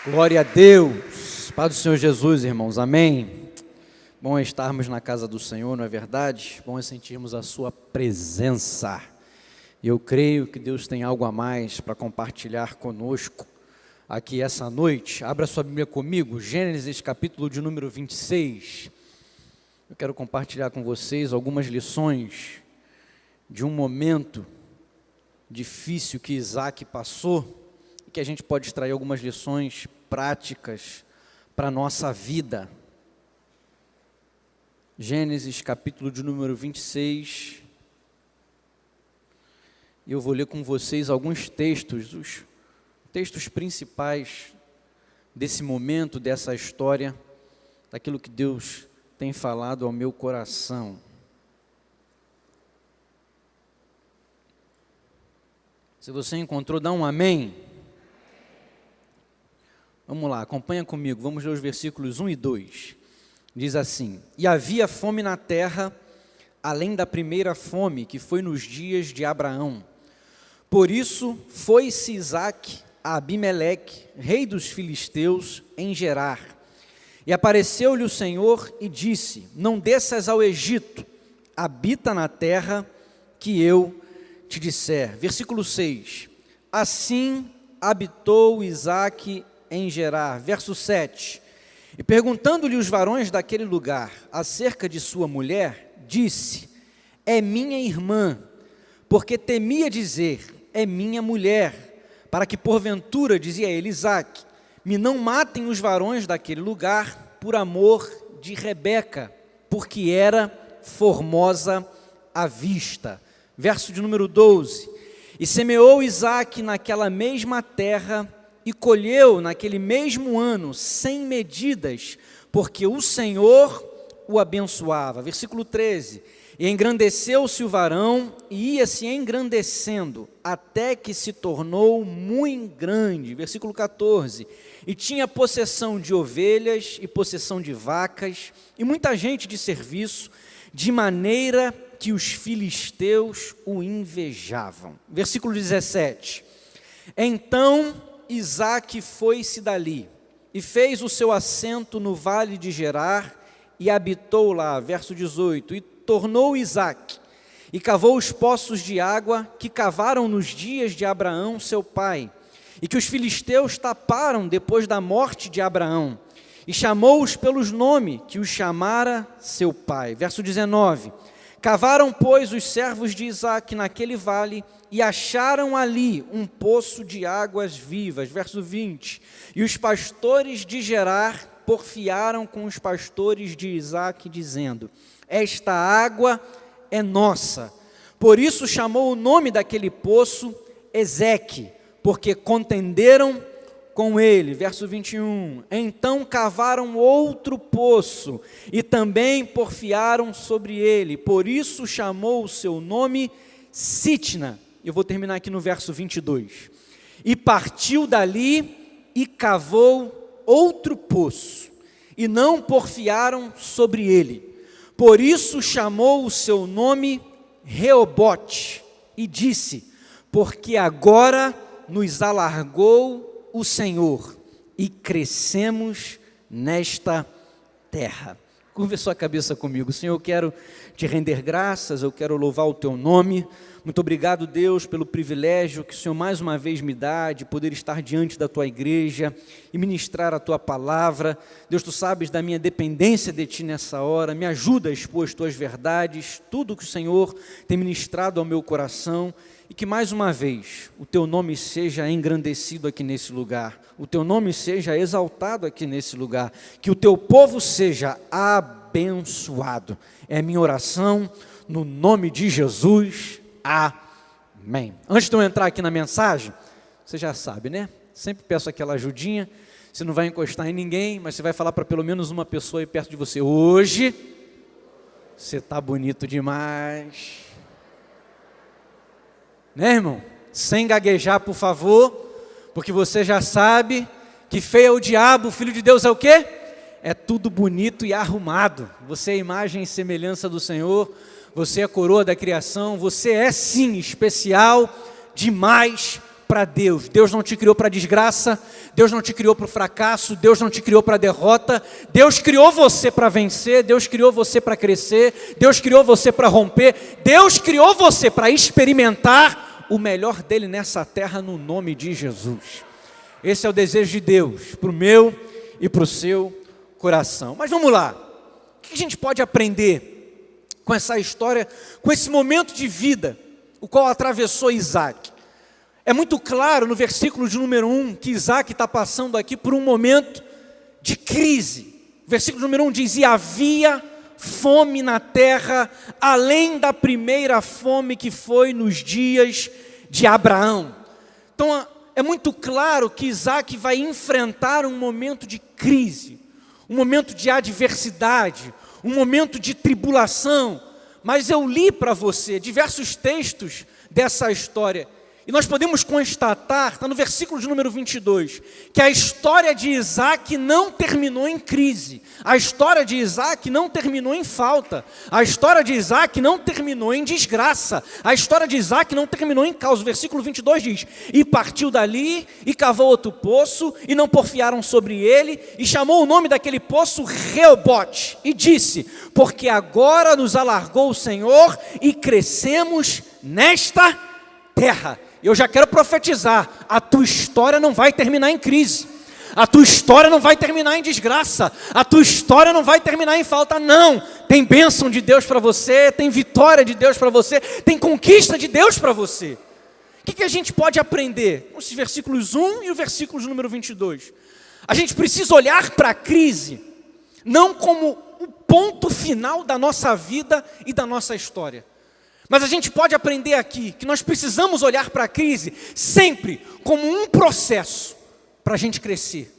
Glória a Deus, Pai do Senhor Jesus, irmãos, amém. Bom é estarmos na casa do Senhor, não é verdade? Bom é sentirmos a sua presença. E eu creio que Deus tem algo a mais para compartilhar conosco aqui essa noite. Abra sua Bíblia comigo, Gênesis capítulo de número 26. Eu quero compartilhar com vocês algumas lições de um momento difícil que Isaac passou, que a gente pode extrair algumas lições práticas para a nossa vida. Gênesis capítulo de número 26. Eu vou ler com vocês alguns textos, os textos principais desse momento, dessa história, daquilo que Deus tem falado ao meu coração. Se você encontrou, dá um amém. Vamos lá, acompanha comigo, vamos ler os versículos 1 e 2. Diz assim: E havia fome na terra, além da primeira fome, que foi nos dias de Abraão. Por isso foi-se Isaque a Abimeleque, rei dos filisteus, em Gerar. E apareceu-lhe o Senhor e disse: Não desças ao Egito, habita na terra que eu te disser. Versículo 6. Assim habitou Isaque em Gerar. Verso 7. E perguntando-lhe os varões daquele lugar acerca de sua mulher, disse: É minha irmã, porque temia dizer: É minha mulher, para que porventura, dizia ele, Isaque, me não matem os varões daquele lugar por amor de Rebeca, porque era formosa à vista. Verso de número 12. E semeou Isaque naquela mesma terra, e colheu naquele mesmo ano 100 medidas, porque o Senhor o abençoava. Versículo 13. E engrandeceu-se o varão, e ia se engrandecendo, até que se tornou muito grande. Versículo 14. E tinha possessão de ovelhas, e possessão de vacas, e muita gente de serviço, de maneira que os filisteus o invejavam. Versículo 17. Então Isaque foi-se dali, e fez o seu assento no vale de Gerar, e habitou lá. Verso 18. E tornou Isaque, e cavou os poços de água, que cavaram nos dias de Abraão seu pai, e que os filisteus taparam depois da morte de Abraão, e chamou-os pelos nomes que os chamara seu pai. Verso 19. Cavaram, pois, os servos de Isaque naquele vale, e acharam ali um poço de águas vivas. Verso 20. E os pastores de Gerar porfiaram com os pastores de Isaque, dizendo: Esta água é nossa. Por isso chamou o nome daquele poço Ezeque, porque contenderam com ele. Verso 21. Então cavaram outro poço, e também porfiaram sobre ele. Por isso chamou o seu nome Sitna. Eu vou terminar aqui no verso 22. E partiu dali e cavou outro poço, e não porfiaram sobre ele. Por isso chamou o seu nome Reobote, e disse: Porque agora nos alargou o Senhor, e crescemos nesta terra. Curva sua cabeça comigo. Senhor, eu quero te render graças, eu quero louvar o teu nome. Muito obrigado, Deus, pelo privilégio que o Senhor mais uma vez me dá de poder estar diante da tua igreja e ministrar a tua palavra. Deus, tu sabes da minha dependência de ti nessa hora. Me ajuda a expor as tuas verdades, tudo que o Senhor tem ministrado ao meu coração, e que mais uma vez o teu nome seja engrandecido aqui nesse lugar, o teu nome seja exaltado aqui nesse lugar, que o teu povo seja abençoado. É a minha oração no nome de Jesus. Amém. Antes de eu entrar aqui na mensagem, você já sabe, né? Sempre peço aquela ajudinha. Você não vai encostar em ninguém, mas você vai falar para pelo menos uma pessoa aí perto de você: hoje você está bonito demais. Né, irmão? Sem gaguejar, por favor, porque você já sabe que feio é o diabo, o Filho de Deus é o quê? É tudo bonito e arrumado. Você é a imagem e semelhança do Senhor. Você é a coroa da criação, você é sim especial demais para Deus. Deus não te criou para desgraça, Deus não te criou para o fracasso, Deus não te criou para a derrota. Deus criou você para vencer, Deus criou você para crescer, Deus criou você para romper, Deus criou você para experimentar o melhor dele nessa terra no nome de Jesus. Esse é o desejo de Deus para o meu e para o seu coração. Mas vamos lá, o que a gente pode aprender com essa história, com esse momento de vida, o qual atravessou Isaac? É muito claro no versículo de número 1, que Isaac está passando aqui por um momento de crise. O versículo número 1 diz: e havia fome na terra, além da primeira fome que foi nos dias de Abraão. Então é muito claro que Isaac vai enfrentar um momento de crise, um momento de adversidade, um momento de tribulação. Mas eu li para você diversos textos dessa história, e nós podemos constatar, está no versículo de número 22, que a história de Isaac não terminou em crise, a história de Isaac não terminou em falta, a história de Isaac não terminou em desgraça, a história de Isaac não terminou em caos. O versículo 22 diz: e partiu dali, e cavou outro poço, e não porfiaram sobre ele, e chamou o nome daquele poço Reobote, e disse: porque agora nos alargou o Senhor, e crescemos nesta terra. Eu já quero profetizar: a tua história não vai terminar em crise, a tua história não vai terminar em desgraça, a tua história não vai terminar em falta, não. Tem bênção de Deus para você, tem vitória de Deus para você, tem conquista de Deus para você. O que a gente pode aprender com esses versículos 1 e o versículo número 22? A gente precisa olhar para a crise não como o ponto final da nossa vida e da nossa história, mas a gente pode aprender aqui que nós precisamos olhar para a crise sempre como um processo para a gente crescer,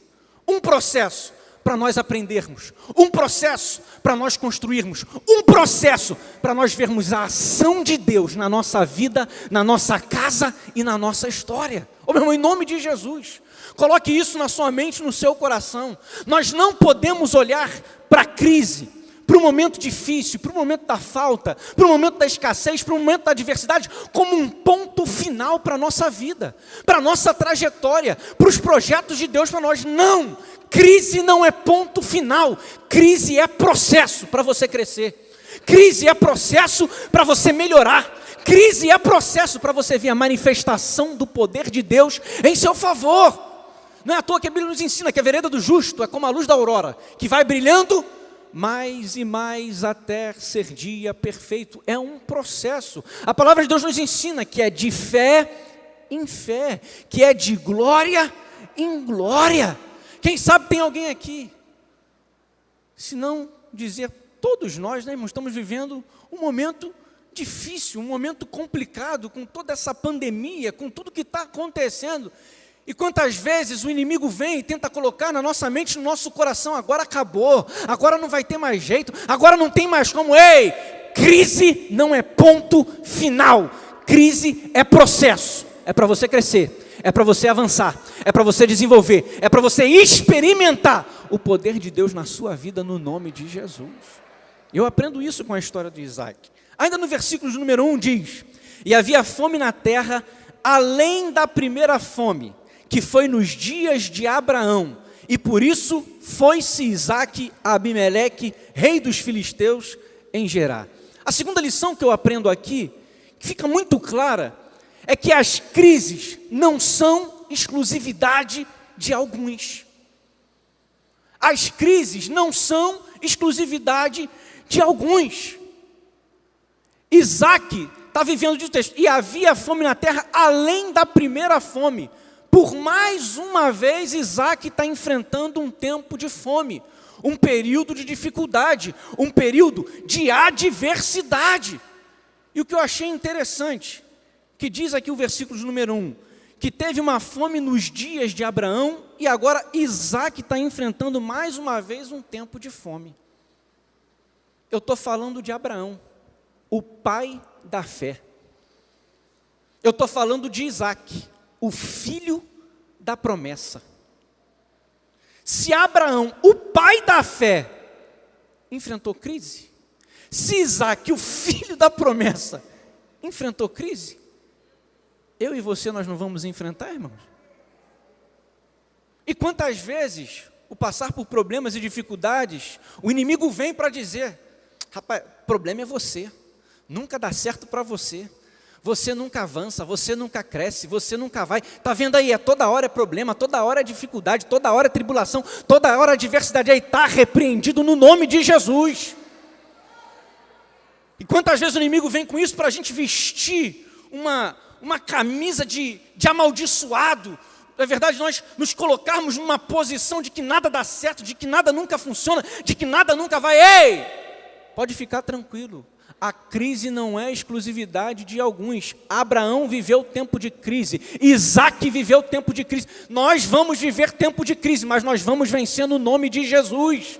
um processo para nós aprendermos, um processo para nós construirmos, um processo para nós vermos a ação de Deus na nossa vida, na nossa casa e na nossa história. Ô meu irmão, em nome de Jesus, coloque isso na sua mente, no seu coração. Nós não podemos olhar para a crise, para o momento difícil, para o momento da falta, para o momento da escassez, para o momento da adversidade, como um ponto final para a nossa vida, para a nossa trajetória, para os projetos de Deus para nós. Não, crise não é ponto final, crise é processo para você crescer, crise é processo para você melhorar, crise é processo para você ver a manifestação do poder de Deus em seu favor. Não é à toa que a Bíblia nos ensina que a vereda do justo é como a luz da aurora, que vai brilhando mais e mais até ser dia perfeito. É um processo. A palavra de Deus nos ensina que é de fé em fé, que é de glória em glória. Quem sabe tem alguém aqui, se não dizer todos nós, né, irmãos, estamos vivendo um momento difícil, um momento complicado, com toda essa pandemia, com tudo que está acontecendo. E quantas vezes o inimigo vem e tenta colocar na nossa mente, no nosso coração: agora acabou, agora não vai ter mais jeito, agora não tem mais como. Ei, crise não é ponto final, crise é processo, é para você crescer, é para você avançar, é para você desenvolver, é para você experimentar o poder de Deus na sua vida no nome de Jesus. Eu aprendo isso com a história de Isaac. Ainda no versículo número 1 diz: e havia fome na terra, além da primeira fome, que foi nos dias de Abraão, e por isso foi-se Isaac a Abimeleque, rei dos filisteus, em Gerar. A segunda lição que eu aprendo aqui, que fica muito clara, é que as crises não são exclusividade de alguns. As crises não são exclusividade de alguns. Isaac está vivendo, diz o texto, e havia fome na terra além da primeira fome. Por mais uma vez, Isaac está enfrentando um tempo de fome, um período de dificuldade, um período de adversidade. E o que eu achei interessante, que diz aqui o versículo de número 1, que teve uma fome nos dias de Abraão, e agora Isaac está enfrentando mais uma vez um tempo de fome. Eu estou falando de Abraão, o pai da fé. Eu estou falando de Isaac, o filho da promessa. Se Abraão, o pai da fé, enfrentou crise, se Isaac, o filho da promessa, enfrentou crise, eu e você nós não vamos enfrentar, irmãos? E quantas vezes, o passar por problemas e dificuldades, o inimigo vem para dizer, rapaz, o problema é você, nunca dá certo para você. Você nunca avança, você nunca cresce, você nunca vai. Está vendo aí, toda hora é problema, toda hora é dificuldade, toda hora é tribulação, toda hora é adversidade. Aí está repreendido no nome de Jesus. E quantas vezes o inimigo vem com isso para a gente vestir uma camisa de amaldiçoado. Na verdade, nós nos colocarmos numa posição de que nada dá certo, de que nada nunca funciona, de que nada nunca vai. Ei, pode ficar tranquilo. A crise não é exclusividade de alguns. Abraão viveu tempo de crise. Isaac viveu tempo de crise. Nós vamos viver tempo de crise, mas nós vamos vencer no nome de Jesus.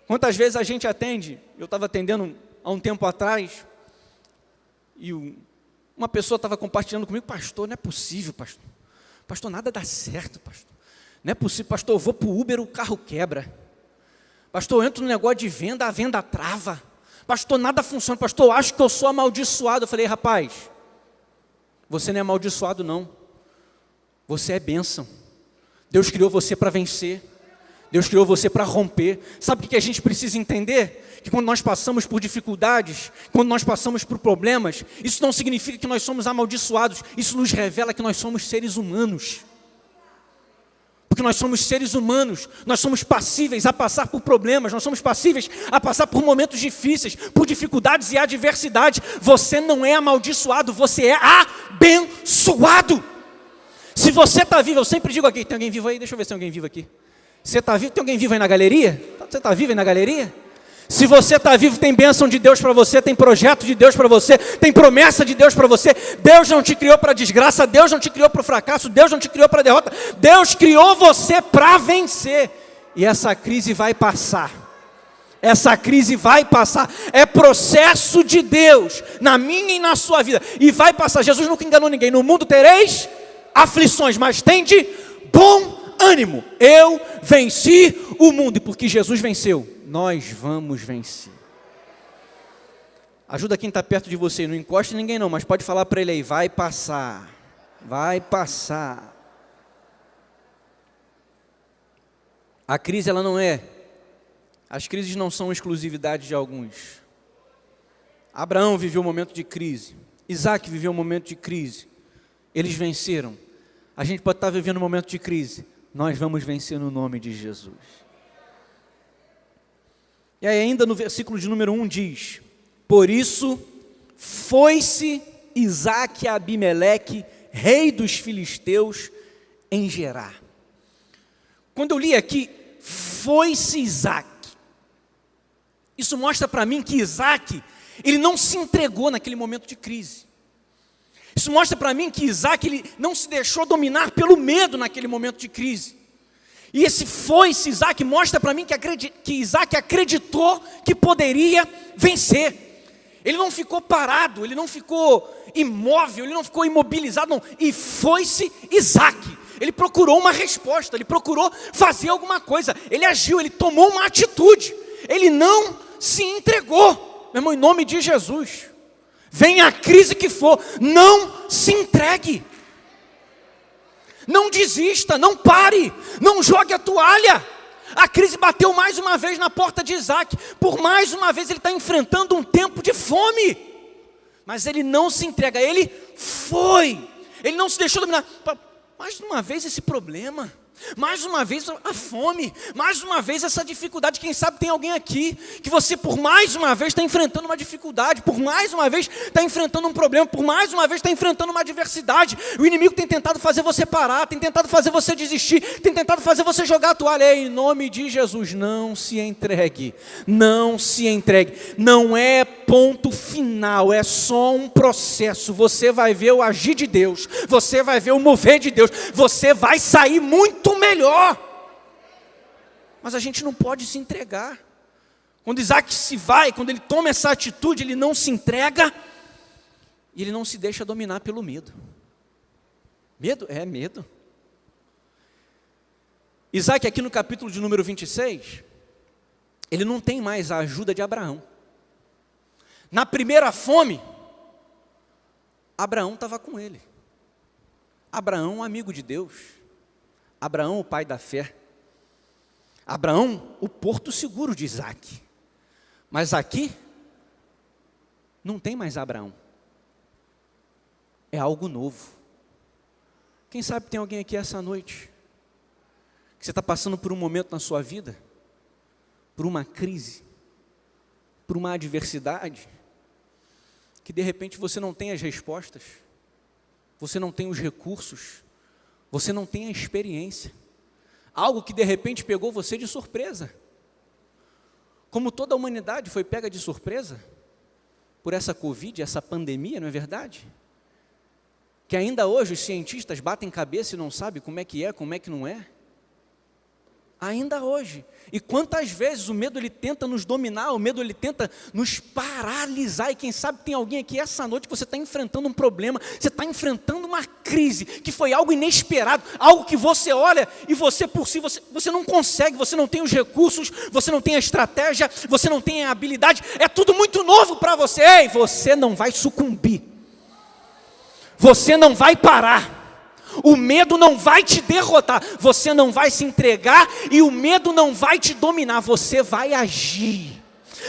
Quantas vezes a gente atende? Eu estava atendendo há um tempo atrás, e uma pessoa estava compartilhando comigo, pastor, não é possível, pastor. Pastor, nada dá certo, pastor. Não é possível, pastor, eu vou para o Uber, o carro quebra. Pastor, eu entro no negócio de venda, a venda trava. Pastor, nada funciona. Pastor, eu acho que eu sou amaldiçoado. Eu falei, rapaz, você não é amaldiçoado não. Você é bênção. Deus criou você para vencer. Deus criou você para romper. Sabe o que a gente precisa entender? Que quando nós passamos por dificuldades, quando nós passamos por problemas, isso não significa que nós somos amaldiçoados. Isso nos revela que nós somos seres humanos. Porque nós somos seres humanos, nós somos passíveis a passar por problemas, nós somos passíveis a passar por momentos difíceis, por dificuldades e adversidade. Você não é amaldiçoado, você é abençoado. Se você está vivo, eu sempre digo aqui, tem alguém vivo aí? Deixa eu ver se tem alguém vivo aqui. Você está vivo? Tem alguém vivo aí na galeria? Você está vivo aí na galeria? Se você está vivo, tem bênção de Deus para você, tem projeto de Deus para você, tem promessa de Deus para você. Deus não te criou para desgraça, Deus não te criou para o fracasso, Deus não te criou para derrota. Deus criou você para vencer. E essa crise vai passar. Essa crise vai passar. É processo de Deus na minha e na sua vida. E vai passar. Jesus nunca enganou ninguém. No mundo tereis aflições, mas tende bom ânimo. Eu venci o mundo. E porque Jesus venceu, nós vamos vencer. Ajuda quem está perto de você, não encoste ninguém não, mas pode falar para ele aí, vai passar, vai passar. A crise ela não é, as crises não são exclusividade de alguns. Abraão viveu um momento de crise, Isaac viveu um momento de crise, eles venceram. A gente pode estar vivendo um momento de crise, nós vamos vencer no nome de Jesus. E aí ainda no versículo de número 1 diz, por isso foi-se Isaque a Abimeleque, rei dos filisteus, em Gerar. Quando eu li aqui, foi-se Isaque, isso mostra para mim que Isaque, ele não se entregou naquele momento de crise. Isso mostra para mim que Isaque, ele não se deixou dominar pelo medo naquele momento de crise. E esse foi-se Isaque mostra para mim que Isaque acreditou que poderia vencer. Ele não ficou parado, ele não ficou imóvel, ele não ficou imobilizado, não. E foi-se Isaque. Ele procurou uma resposta, ele procurou fazer alguma coisa. Ele agiu, ele tomou uma atitude. Ele não se entregou. Meu irmão, em nome de Jesus, venha a crise que for, não se entregue. Não desista, não pare, não jogue a toalha. A crise bateu mais uma vez na porta de Isaque. Por mais uma vez ele está enfrentando um tempo de fome. Mas ele não se entrega, ele foi. Ele não se deixou dominar. Mais uma vez esse problema. Mais uma vez a fome, mais uma vez essa dificuldade. Quem sabe tem alguém aqui que você por mais uma vez está enfrentando uma dificuldade, por mais uma vez está enfrentando um problema, por mais uma vez está enfrentando uma adversidade. O inimigo tem tentado fazer você parar, tem tentado fazer você desistir, tem tentado fazer você jogar a toalha. Em nome de Jesus, não se entregue, não se entregue. Não é ponto final, é só um processo. Você vai ver o agir de Deus, você vai ver o mover de Deus, você vai sair muito melhor. Mas a gente não pode se entregar. Quando Isaque se vai, quando ele toma essa atitude, ele não se entrega e ele não se deixa dominar pelo medo. Medo? É medo. Isaque aqui no capítulo de número 26, ele não tem mais a ajuda de Abraão. Na primeira fome, Abraão estava com ele. Abraão, amigo de Deus. Abraão, o pai da fé. Abraão, o porto seguro de Isaac. Mas aqui, não tem mais Abraão. É algo novo. Quem sabe tem alguém aqui essa noite, que você está passando por um momento na sua vida, por uma crise, por uma adversidade, que de repente você não tem as respostas, você não tem os recursos, você não tem a experiência, algo que de repente pegou você de surpresa, como toda a humanidade foi pega de surpresa, por essa Covid, essa pandemia, não é verdade? Que ainda hoje os cientistas batem cabeça e não sabem como é que não é. Ainda hoje. E quantas vezes o medo ele tenta nos dominar, o medo ele tenta nos paralisar. E quem sabe tem alguém aqui essa noite que você está enfrentando um problema, você está enfrentando uma crise, que foi algo inesperado, algo que você olha e você por si, você não consegue, você não tem os recursos, você não tem a estratégia, você não tem a habilidade, é tudo muito novo para você. Ei, você não vai sucumbir. Você não vai parar, o medo não vai te derrotar, você não vai se entregar e o medo não vai te dominar, você vai agir,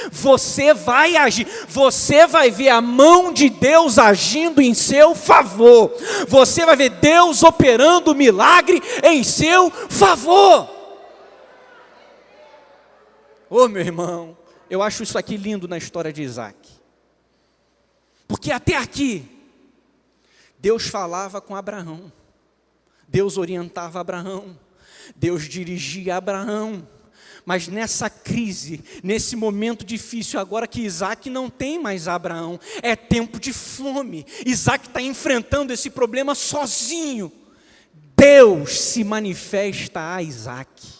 você vai ver a mão de Deus agindo em seu favor, você vai ver Deus operando milagre em seu favor. Ô meu irmão, eu acho isso aqui lindo na história de Isaac, porque até aqui, Deus falava com Abraão, Deus orientava Abraão, Deus dirigia Abraão, mas nessa crise, nesse momento difícil, agora que Isaac não tem mais Abraão, é tempo de fome, Isaac está enfrentando esse problema sozinho, Deus se manifesta a Isaac.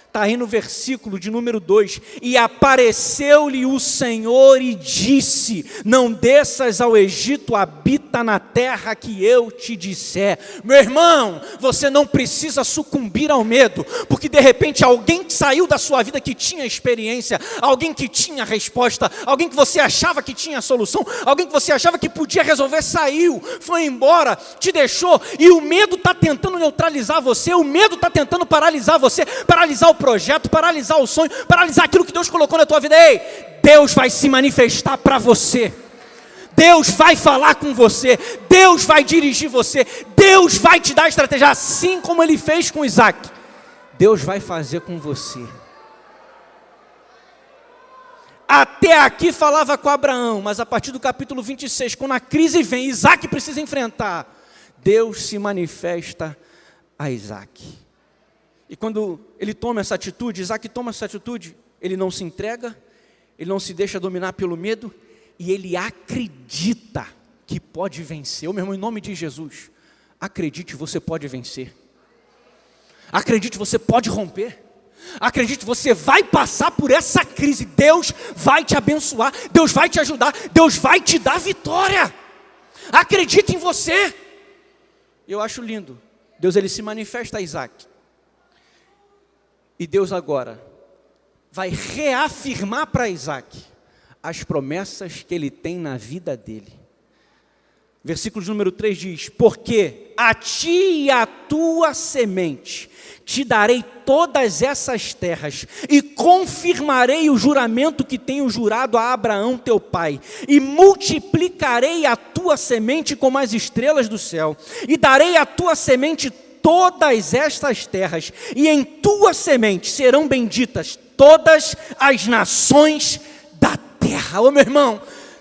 Está aí no versículo de número 2, e apareceu-lhe o Senhor e disse, não desças ao Egito, habita na terra que eu te disser. Meu irmão, você não precisa sucumbir ao medo, porque de repente alguém que saiu da sua vida que tinha experiência, alguém que tinha resposta, alguém que você achava que tinha solução, alguém que você achava que podia resolver, saiu, foi embora, te deixou, e o medo está tentando neutralizar você, o medo está tentando paralisar você, paralisar o projeto, paralisar o sonho, paralisar aquilo que Deus colocou na tua vida. Ei, Deus vai se manifestar para você, Deus vai falar com você, Deus vai dirigir você, Deus vai te dar estratégia, assim como Ele fez com Isaac, Deus vai fazer com você. Até aqui falava com Abraão, mas a partir do capítulo 26, quando a crise vem, Isaac precisa enfrentar, Deus se manifesta a Isaac. E quando ele toma essa atitude, Isaac toma essa atitude, ele não se entrega, ele não se deixa dominar pelo medo, e ele acredita que pode vencer. Meu irmão, em nome de Jesus, acredite, você pode vencer. Acredite, você pode romper. Acredite, você vai passar por essa crise, Deus vai te abençoar, Deus vai te ajudar, Deus vai te dar vitória. Acredite em você. Eu acho lindo, Deus ele se manifesta a Isaac. E Deus agora vai reafirmar para Isaac as promessas que ele tem na vida dele. Versículo número 3 diz, porque a ti e a tua semente te darei todas essas terras, e confirmarei o juramento que tenho jurado a Abraão teu pai, e multiplicarei a tua semente como as estrelas do céu, e darei à tua semente todas estas terras, e em tua semente serão benditas todas as nações da terra. Ô meu irmão,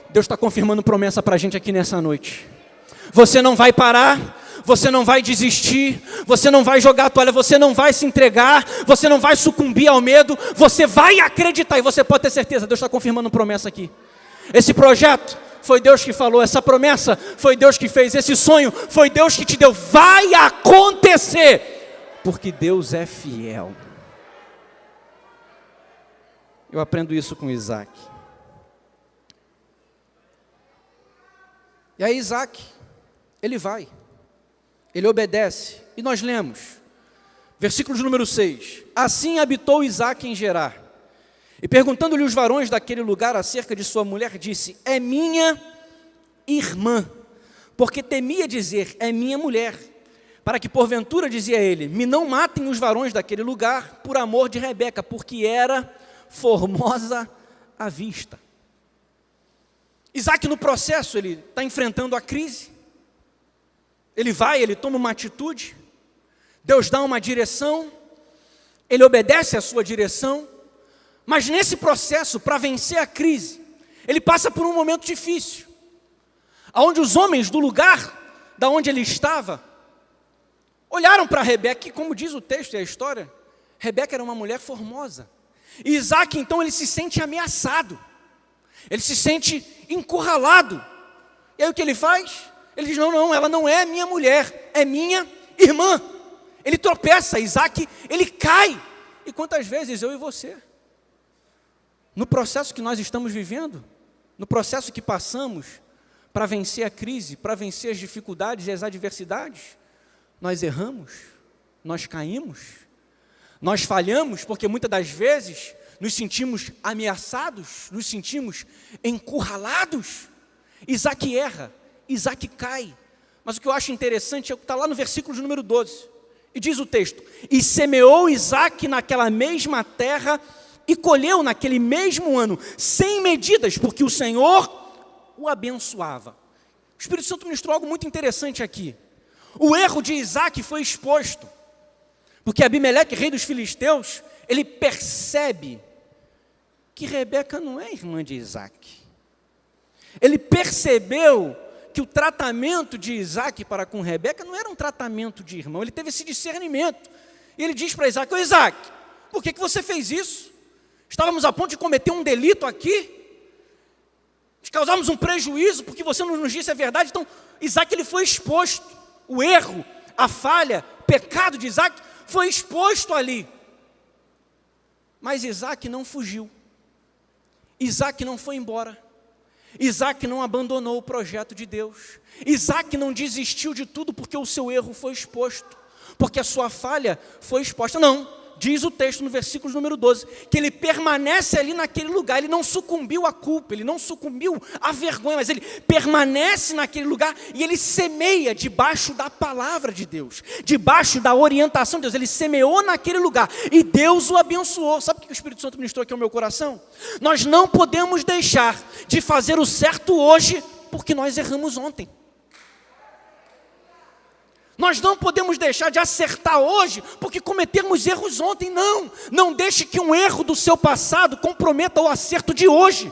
Deus está confirmando promessa para a gente aqui nessa noite. Você não vai parar, você não vai desistir, você não vai jogar a toalha, você não vai se entregar, você não vai sucumbir ao medo, você vai acreditar, e você pode ter certeza, Deus está confirmando promessa aqui. Esse projeto foi Deus que falou, essa promessa foi Deus que fez, esse sonho foi Deus que te deu, vai acontecer, porque Deus é fiel. Eu aprendo isso com Isaac. E aí Isaac, ele vai, ele obedece, e nós lemos, versículo de número 6, assim habitou Isaac em Gerar, e perguntando-lhe os varões daquele lugar acerca de sua mulher, disse, é minha irmã. porque temia dizer, é minha mulher, para que porventura, dizia ele, me não matem os varões daquele lugar, por amor de Rebeca, porque era formosa à vista. Isaac, no processo, ele está enfrentando a crise, ele toma uma atitude, Deus dá uma direção, ele obedece à sua direção, mas nesse processo, para vencer a crise, ele passa por um momento difícil, onde os homens do lugar da onde ele estava, olharam para Rebeca, e como diz o texto e a história, Rebeca era uma mulher formosa, e Isaac então ele se sente ameaçado, ele se sente encurralado, e aí o que ele faz? Ele diz, não, ela não é minha mulher, é minha irmã. Ele tropeça, Isaac, ele cai, e quantas vezes eu e você, no processo que nós estamos vivendo, no processo que passamos, para vencer a crise, para vencer as dificuldades e as adversidades, nós erramos, nós caímos, nós falhamos, porque muitas das vezes nos sentimos ameaçados, nos sentimos encurralados. Isaac erra, Isaac cai, mas o que eu acho interessante é o que está lá no versículo de número 12, e diz o texto, e semeou Isaac naquela mesma terra, e colheu naquele mesmo ano, sem medidas, porque o Senhor o abençoava. O Espírito Santo ministrou algo muito interessante aqui. O erro de Isaac foi exposto, porque Abimeleque, rei dos filisteus, ele percebe que Rebeca não é irmã de Isaac. Ele percebeu que o tratamento de Isaac para com Rebeca não era um tratamento de irmão, ele teve esse discernimento, e ele diz para Isaac, ô Isaac, por que você fez isso? Estávamos a ponto de cometer um delito aqui, de causarmos um prejuízo, porque você não nos disse a verdade. Então, Isaac ele foi exposto, o erro, a falha, o pecado de Isaac foi exposto ali, mas Isaac não fugiu, Isaac não foi embora, Isaac não abandonou o projeto de Deus, Isaac não desistiu de tudo porque o seu erro foi exposto, porque a sua falha foi exposta, não. Diz o texto no versículo número 12, que ele permanece ali naquele lugar, ele não sucumbiu à culpa, ele não sucumbiu à vergonha, mas ele permanece naquele lugar e ele semeia debaixo da palavra de Deus, debaixo da orientação de Deus, ele semeou naquele lugar e Deus o abençoou. Sabe o que o Espírito Santo ministrou aqui ao meu coração? Nós não podemos deixar de fazer o certo hoje, porque nós erramos ontem. Nós não podemos deixar de acertar hoje, porque cometemos erros ontem, não deixe que um erro do seu passado comprometa o acerto de hoje,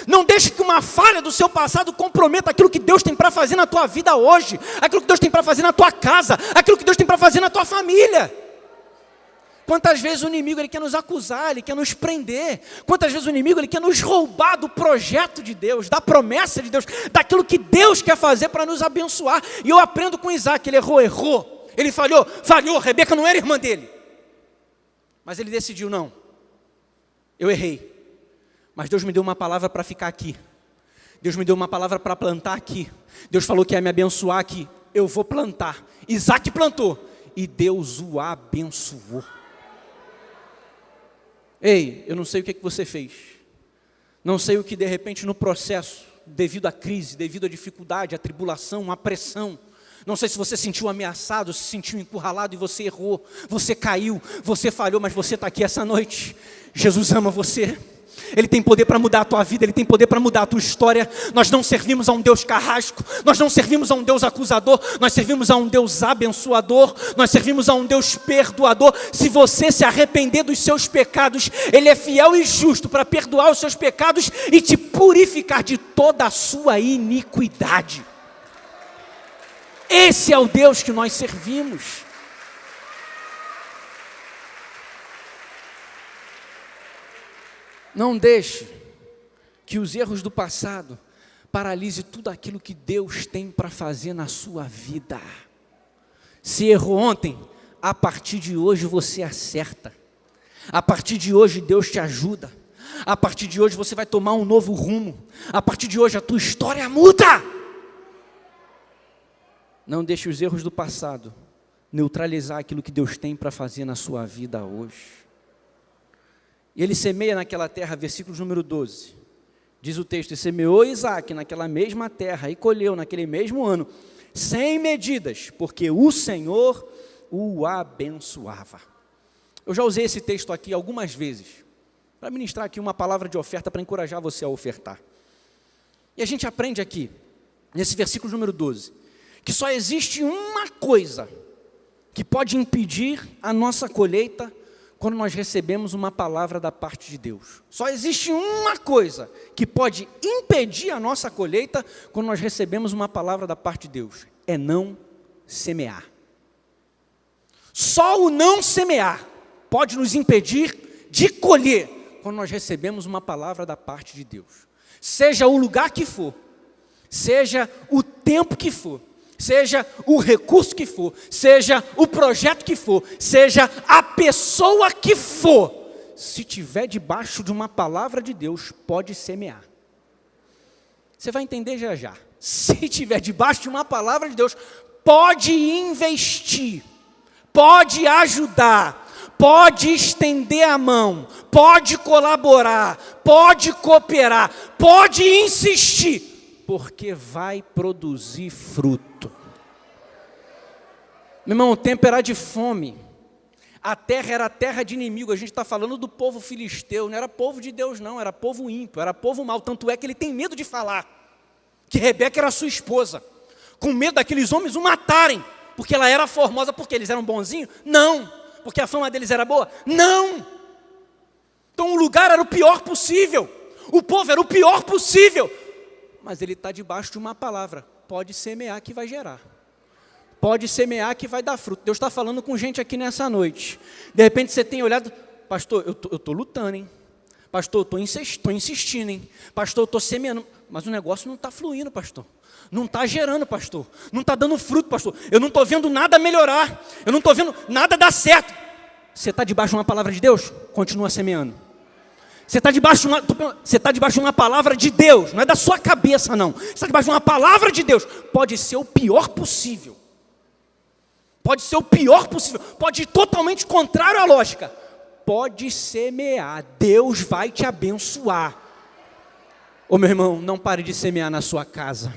não deixe que uma falha do seu passado comprometa aquilo que Deus tem para fazer na tua vida hoje, aquilo que Deus tem para fazer na tua casa, aquilo que Deus tem para fazer na tua família. Quantas vezes o inimigo ele quer nos acusar, ele quer nos prender, quantas vezes o inimigo ele quer nos roubar do projeto de Deus, da promessa de Deus, daquilo que Deus quer fazer para nos abençoar. E eu aprendo com Isaac, ele errou, ele falhou, Rebeca não era irmã dele, mas ele decidiu, não, eu errei, mas Deus me deu uma palavra para ficar aqui, Deus me deu uma palavra para plantar aqui, Deus falou que ia me abençoar aqui, eu vou plantar. Isaac plantou, e Deus o abençoou. Ei, eu não sei o que você fez, não sei o que de repente no processo, devido à crise, devido à dificuldade, à tribulação, à pressão, não sei se você se sentiu ameaçado, se sentiu encurralado e você errou, você caiu, você falhou, mas você está aqui essa noite. Jesus ama você, Ele tem poder para mudar a tua vida, Ele tem poder para mudar a tua história. Nós não servimos a um Deus carrasco, nós não servimos a um Deus acusador, nós servimos a um Deus abençoador, nós servimos a um Deus perdoador. Se você se arrepender dos seus pecados, Ele é fiel e justo para perdoar os seus pecados e te purificar de toda a sua iniquidade. Esse é o Deus que nós servimos. Não deixe que os erros do passado paralise tudo aquilo que Deus tem para fazer na sua vida. Se errou ontem, a partir de hoje você acerta. A partir de hoje Deus te ajuda. A partir de hoje você vai tomar um novo rumo. A partir de hoje a tua história muda. Não deixe os erros do passado neutralizar aquilo que Deus tem para fazer na sua vida hoje. E ele semeia naquela terra, versículo número 12, Diz o texto, e semeou Isaque naquela mesma terra e colheu naquele mesmo ano, sem medidas, porque o Senhor o abençoava. Eu já usei esse texto aqui algumas vezes, para ministrar aqui uma palavra de oferta, para encorajar você a ofertar. E a gente aprende aqui, nesse versículo número 12, que só existe uma coisa que pode impedir a nossa colheita quando nós recebemos uma palavra da parte de Deus. Só existe uma coisa que pode impedir a nossa colheita quando nós recebemos uma palavra da parte de Deus, é não semear. Só o não semear pode nos impedir de colher quando nós recebemos uma palavra da parte de Deus. Seja o lugar que for, seja o tempo que for, seja o recurso que for, seja o projeto que for, seja a pessoa que for, se tiver debaixo de uma palavra de Deus, pode semear. Você vai entender já já. Se tiver debaixo de uma palavra de Deus, pode investir, pode ajudar, pode estender a mão, pode colaborar, pode cooperar, pode insistir, porque vai produzir fruto. Meu irmão, o tempo era de fome, a terra era terra de inimigo. A gente está falando do povo filisteu, não era povo de Deus não, era povo ímpio, era povo mau. Tanto é que ele tem medo de falar que Rebeca era sua esposa, com medo daqueles homens o matarem, porque ela era formosa. Porque eles eram bonzinhos? Não. Porque a fama deles era boa? Não. Então o lugar era o pior possível, o povo era o pior possível, mas ele está debaixo de uma palavra, pode semear que vai gerar, pode semear que vai dar fruto. Deus está falando com gente aqui nessa noite. De repente você tem olhado, pastor, eu estou lutando, hein? Pastor, eu estou insistindo, hein? Pastor, eu estou semeando, mas o negócio não está fluindo, pastor. Não está gerando, pastor. Não está dando fruto, pastor. Eu não estou vendo nada melhorar. Eu não estou vendo nada dar certo. Você está debaixo de uma palavra de Deus? Continua semeando. Você está debaixo de uma palavra de Deus. Não é da sua cabeça, não. Você está debaixo de uma palavra de Deus. Pode ser o pior possível. Pode ser o pior possível. Pode ir totalmente contrário à lógica. Pode semear. Deus vai te abençoar. Ô meu irmão, não pare de semear na sua casa.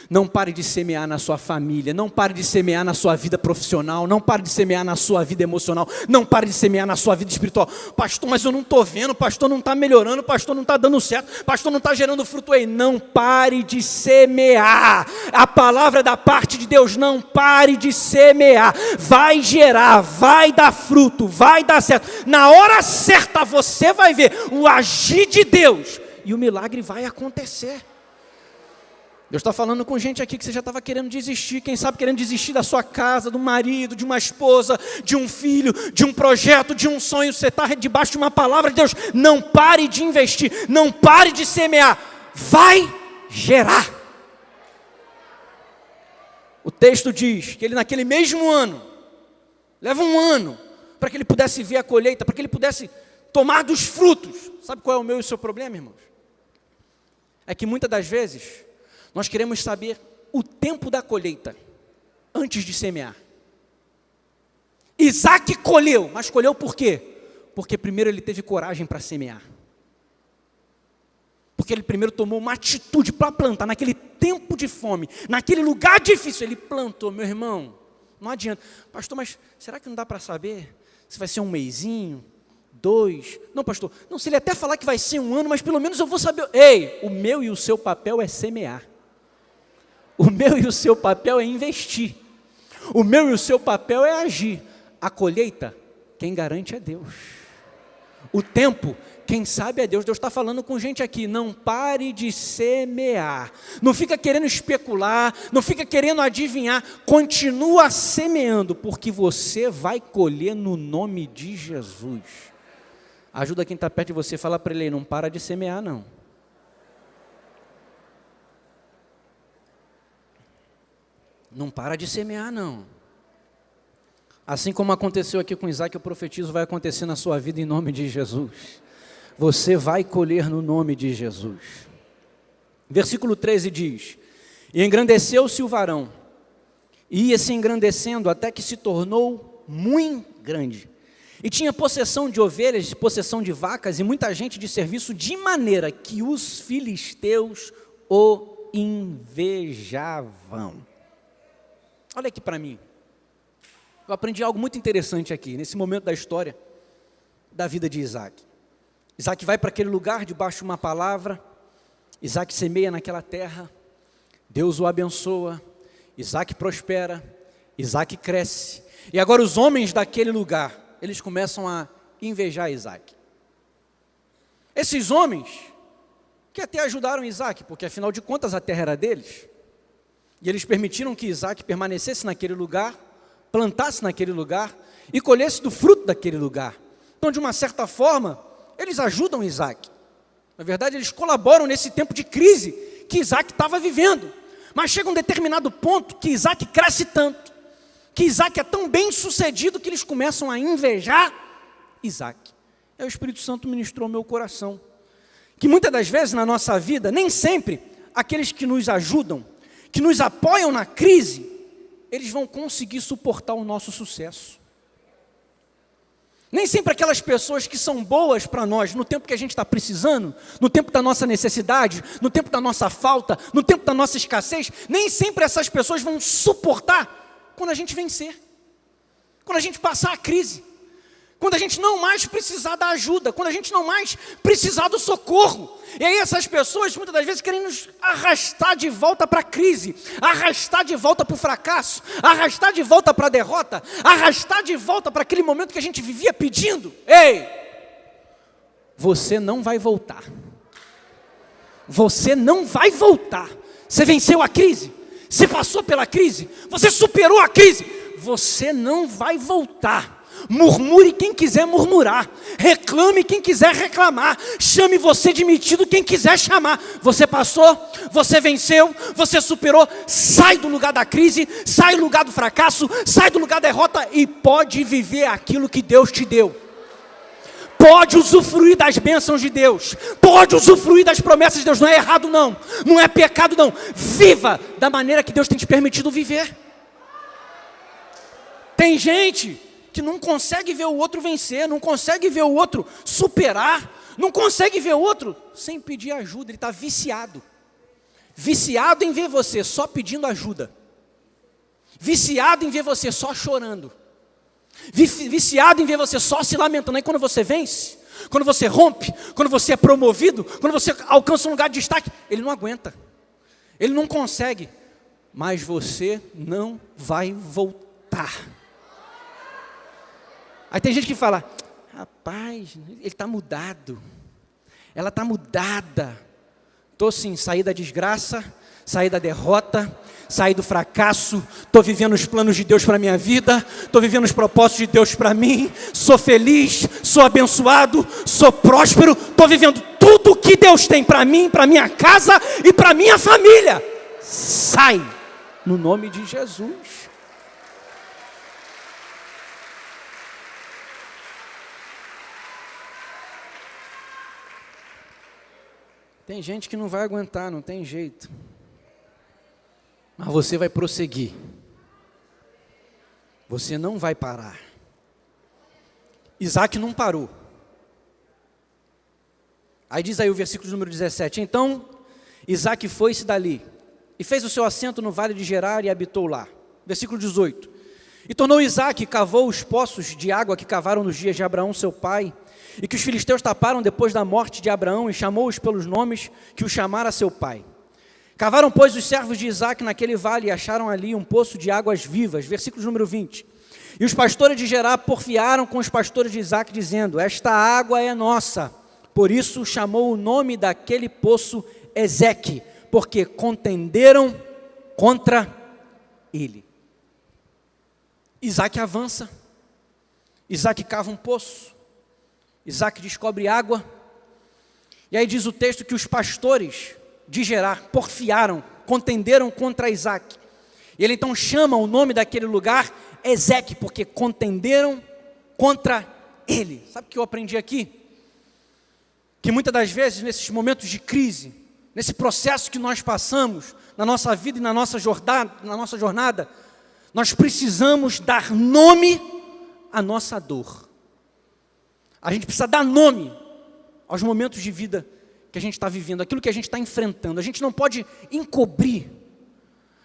Não pare de semear na sua família, não pare de semear na sua vida profissional, não pare de semear na sua vida emocional, não pare de semear na sua vida espiritual. Pastor, mas eu não estou vendo, pastor, não está melhorando, pastor, não está dando certo, pastor, não está gerando fruto aí. Não pare de semear. A palavra da parte de Deus, não pare de semear. Vai gerar, vai dar fruto, vai dar certo. Na hora certa você vai ver o agir de Deus e o milagre vai acontecer. Deus está falando com gente aqui que você já estava querendo desistir, quem sabe querendo desistir da sua casa, do marido, de uma esposa, de um filho, de um projeto, de um sonho. Você está debaixo de uma palavra de Deus. Não pare de investir, não pare de semear, vai gerar. O texto diz que ele naquele mesmo ano, leva um ano para que ele pudesse ver a colheita, para que ele pudesse tomar dos frutos. Sabe qual é o meu e o seu problema, irmãos? É que muitas das vezes nós queremos saber o tempo da colheita antes de semear. Isaque colheu, mas colheu por quê? Porque primeiro ele teve coragem para semear. Porque ele primeiro tomou uma atitude para plantar naquele tempo de fome, naquele lugar difícil. Ele plantou, meu irmão. Não adianta. Pastor, mas será que não dá para saber se vai ser um mesinho, 2? Não, pastor. Não, se ele até falar que vai ser um ano, mas pelo menos eu vou saber. Ei, o meu e o seu papel é semear. O meu e o seu papel é investir. O meu e o seu papel é agir. A colheita, quem garante é Deus. O tempo, quem sabe é Deus. Deus está falando com gente aqui. Não pare de semear. Não fica querendo especular. Não fica querendo adivinhar. Continua semeando, porque você vai colher no nome de Jesus. Ajuda quem está perto de você. Fala para ele, não para de semear não. Não para de semear, não. Assim como aconteceu aqui com Isaque, eu profetizo, vai acontecer na sua vida em nome de Jesus. Você vai colher no nome de Jesus. Versículo 13 diz: e engrandeceu-se o varão, e ia se engrandecendo até que se tornou muito grande, E tinha possessão de ovelhas, possessão de vacas e muita gente de serviço, de maneira que os filisteus o invejavam. Olha aqui para mim. Eu aprendi algo muito interessante aqui, nesse momento da história da vida de Isaac. Isaac vai para aquele lugar, debaixo de uma palavra. Isaac semeia naquela terra. Deus o abençoa. Isaac prospera. Isaac cresce. E agora os homens daquele lugar, eles começam a invejar Isaac. Esses homens, que até ajudaram Isaac, porque afinal de contas a terra era deles, e eles permitiram que Isaac permanecesse naquele lugar, plantasse naquele lugar, e colhesse do fruto daquele lugar. Então, de uma certa forma, eles ajudam Isaac. Na verdade, eles colaboram nesse tempo de crise que Isaac estava vivendo. Mas chega um determinado ponto que Isaac cresce tanto, que Isaac é tão bem sucedido que eles começam a invejar Isaac. Aí o Espírito Santo ministrou ao meu coração, que muitas das vezes na nossa vida, nem sempre aqueles que nos ajudam, que nos apoiam na crise, eles vão conseguir suportar o nosso sucesso. Nem sempre aquelas pessoas que são boas para nós no tempo que a gente está precisando, no tempo da nossa necessidade, no tempo da nossa falta, no tempo da nossa escassez, nem sempre essas pessoas vão suportar quando a gente vencer, quando a gente passar a crise, quando a gente não mais precisar da ajuda, quando a gente não mais precisar do socorro. E aí essas pessoas muitas das vezes querem nos arrastar de volta para a crise, arrastar de volta para o fracasso, arrastar de volta para a derrota, arrastar de volta para aquele momento que a gente vivia pedindo. Ei, você não vai voltar. Você não vai voltar. Você venceu a crise, você passou pela crise, você superou a crise, você não vai voltar. Murmure quem quiser murmurar, reclame quem quiser reclamar, chame você de metido quem quiser chamar. Você passou, você venceu, você superou, sai do lugar da crise, sai do lugar do fracasso, sai do lugar da derrota e pode viver aquilo que Deus te deu. Pode usufruir das bênçãos de Deus, pode usufruir das promessas de Deus. Não é errado não, não é pecado não. Viva da maneira que Deus tem te permitido viver. Tem gente que não consegue ver o outro vencer, não consegue ver o outro superar, não consegue ver o outro sem pedir ajuda. Ele está viciado, viciado em ver você só pedindo ajuda, viciado em ver você só chorando, viciado em ver você só se lamentando. Aí quando você vence, quando você rompe, quando você é promovido, quando você alcança um lugar de destaque, ele não aguenta, ele não consegue, mas você não vai voltar. Aí tem gente que fala, rapaz, ele está mudado, ela está mudada. Estou sim, saí da desgraça, saí da derrota, saí do fracasso, estou vivendo os planos de Deus para a minha vida, estou vivendo os propósitos de Deus para mim, sou feliz, sou abençoado, sou próspero, estou vivendo tudo o que Deus tem para mim, para minha casa e para minha família. Sai, no nome de Jesus. Tem gente que não vai aguentar, não tem jeito. Mas você vai prosseguir. Você não vai parar. Isaac não parou. Aí diz aí o versículo número 17. Então Isaac foi-se dali e fez o seu assento no vale de Gerar e habitou lá. Versículo 18. E tornou Isaac e cavou os poços de água que cavaram nos dias de Abraão seu pai, e que os filisteus taparam depois da morte de Abraão, e chamou-os pelos nomes que o chamara seu pai. Cavaram, pois, os servos de Isaac naquele vale, e acharam ali um poço de águas vivas. Versículo número 20. E os pastores de Gerar porfiaram com os pastores de Isaac, dizendo, esta água é nossa. Por isso chamou o nome daquele poço Ezeque, porque contenderam contra ele. Isaac avança, Isaac cava um poço, Isaac descobre água, e aí diz o texto que os pastores de Gerar porfiaram, contenderam contra Isaac. E ele então chama o nome daquele lugar Ezeque, porque contenderam contra ele. Sabe o que eu aprendi aqui? Que muitas das vezes nesses momentos de crise, nesse processo que nós passamos na nossa vida e na nossa jornada, nós precisamos dar nome à nossa dor. A gente precisa dar nome aos momentos de vida que a gente está vivendo, aquilo que a gente está enfrentando. A gente não pode encobrir,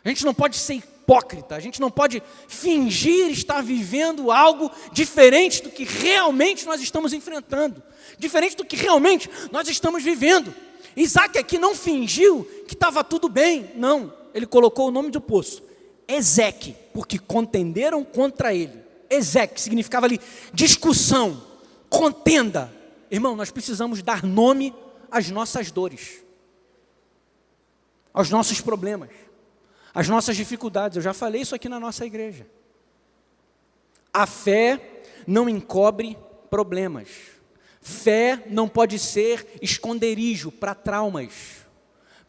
a gente não pode ser hipócrita, a gente não pode fingir estar vivendo algo diferente do que realmente nós estamos enfrentando, diferente do que realmente nós estamos vivendo. Isaac aqui não fingiu que estava tudo bem, não, ele colocou o nome do poço, Ezeque, porque contenderam contra ele. Ezeque significava ali discussão, contenda. Irmão, nós precisamos dar nome às nossas dores, aos nossos problemas, às nossas dificuldades. Eu já falei isso aqui na nossa igreja. A fé não encobre problemas. Fé não pode ser esconderijo para traumas,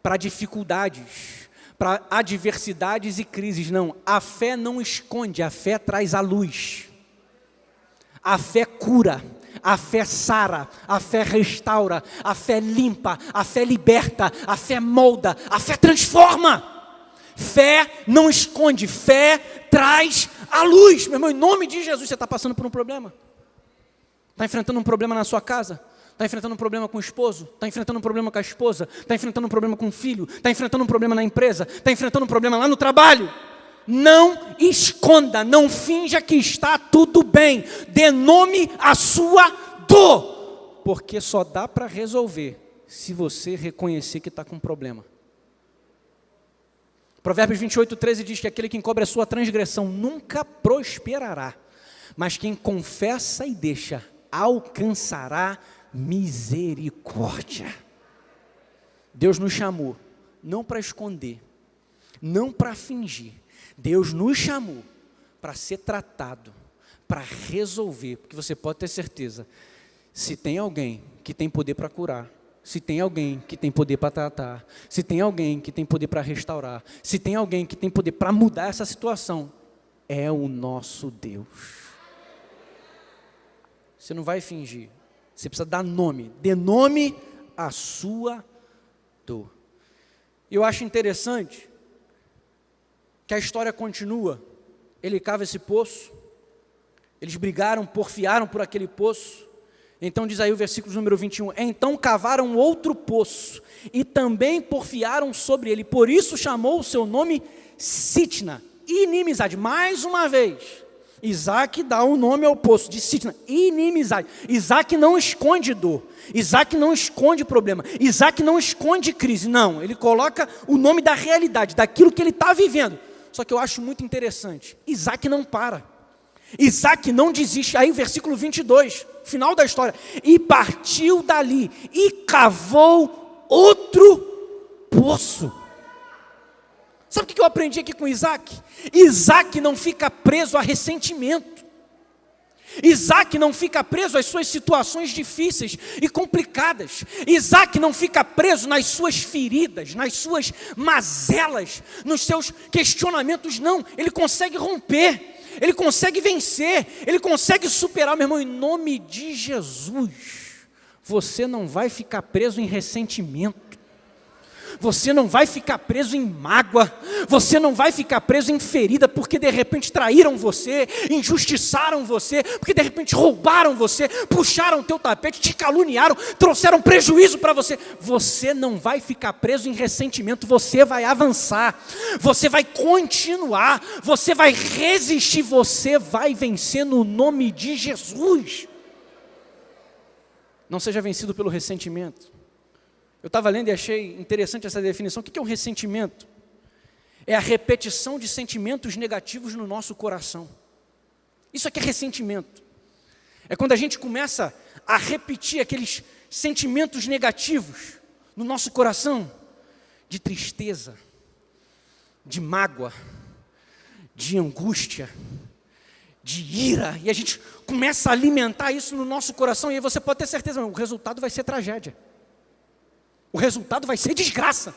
para dificuldades, para adversidades e crises. Não, a fé não esconde, a fé traz a luz. A fé cura, a fé sara, a fé restaura, a fé limpa, a fé liberta, a fé molda, a fé transforma. Fé não esconde, fé traz a luz. Meu irmão, em nome de Jesus, você está passando por um problema? Está enfrentando um problema na sua casa? Está enfrentando um problema com o esposo? Está enfrentando um problema com a esposa? Está enfrentando um problema com o filho? Está enfrentando um problema na empresa? Está enfrentando um problema lá no trabalho? Não esconda, não finja que está tudo bem. Dê nome à sua dor, porque só dá para resolver se você reconhecer que está com um problema. Provérbios 28:13 diz que aquele que encobre a sua transgressão nunca prosperará, mas quem confessa e deixa alcançará misericórdia. Deus nos chamou não para esconder, não para fingir. Deus nos chamou para ser tratado, para resolver, porque você pode ter certeza, se tem alguém que tem poder para curar, se tem alguém que tem poder para tratar, se tem alguém que tem poder para restaurar, se tem alguém que tem poder para mudar essa situação, é o nosso Deus. Você não vai fingir, você precisa dar nome, dê nome à sua dor. Eu acho interessante que a história continua. Ele cava esse poço, eles brigaram, porfiaram por aquele poço. Então diz aí o versículo número 21, então cavaram outro poço, e também porfiaram sobre ele, por isso chamou o seu nome Sitna, inimizade. Mais uma vez, Isaac dá um nome ao poço, de Sitna, inimizade. Isaac não esconde dor, Isaac não esconde problema, Isaac não esconde crise, não, ele coloca o nome da realidade, daquilo que ele está vivendo. Só que eu acho muito interessante, Isaac não para, Isaac não desiste. Aí o versículo 22, final da história, e partiu dali, e cavou outro poço. Sabe o que eu aprendi aqui com Isaac? Isaac não fica preso a ressentimento, Isaac não fica preso às suas situações difíceis e complicadas, Isaac não fica preso nas suas feridas, nas suas mazelas, nos seus questionamentos, não, ele consegue romper, ele consegue vencer, ele consegue superar. Meu irmão, em nome de Jesus, você não vai ficar preso em ressentimento, você não vai ficar preso em mágoa, você não vai ficar preso em ferida, porque de repente traíram você, injustiçaram você, porque de repente roubaram você, puxaram o teu tapete, te caluniaram, trouxeram prejuízo para você. Você não vai ficar preso em ressentimento, você vai avançar, você vai continuar, você vai resistir, você vai vencer no nome de Jesus. Não seja vencido pelo ressentimento. Eu estava lendo e achei interessante essa definição. O que é um ressentimento? É a repetição de sentimentos negativos no nosso coração. Isso aqui é ressentimento. É quando a gente começa a repetir aqueles sentimentos negativos no nosso coração, de tristeza, de mágoa, de angústia, de ira, e a gente começa a alimentar isso no nosso coração, e aí você pode ter certeza, o resultado vai ser tragédia. O resultado vai ser desgraça.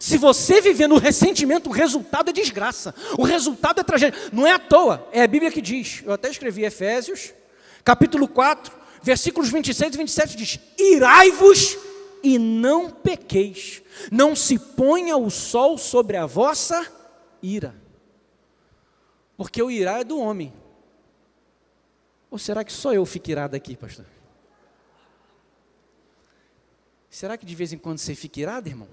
Se você viver no ressentimento, o resultado é desgraça. O resultado é tragédia. Não é à toa, é a Bíblia que diz. Eu até escrevi Efésios, capítulo 4, versículos 26 e 27 diz: irai-vos e não pequeis. Não se ponha o sol sobre a vossa ira. Porque o irar é do homem. Ou será que só eu fico irado aqui, pastor? Será que de vez em quando você fica irado, irmão?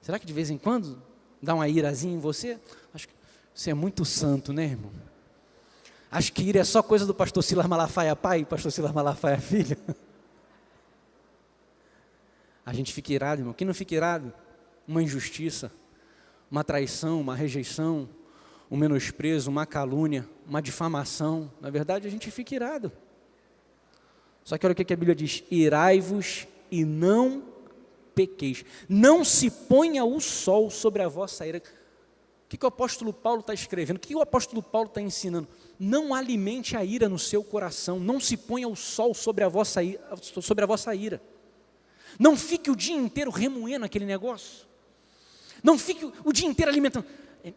Será que de vez em quando dá uma irazinha em você? Acho que você é muito santo, né, irmão? Acho que ira é só coisa do pastor Silas Malafaia pai e pastor Silas Malafaia filho. A gente fica irado, irmão. Quem não fica irado? Uma injustiça, uma traição, uma rejeição, um menosprezo, uma calúnia, uma difamação. Na verdade, a gente fica irado. Só que olha o que a Bíblia diz: irai-vos e não pequeis. Não se ponha o sol sobre a vossa ira. O que o apóstolo Paulo está escrevendo? O que o apóstolo Paulo está ensinando? Não alimente a ira no seu coração. Não se ponha o sol sobre a vossa ira. Não fique o dia inteiro remoendo aquele negócio. Não fique o dia inteiro alimentando.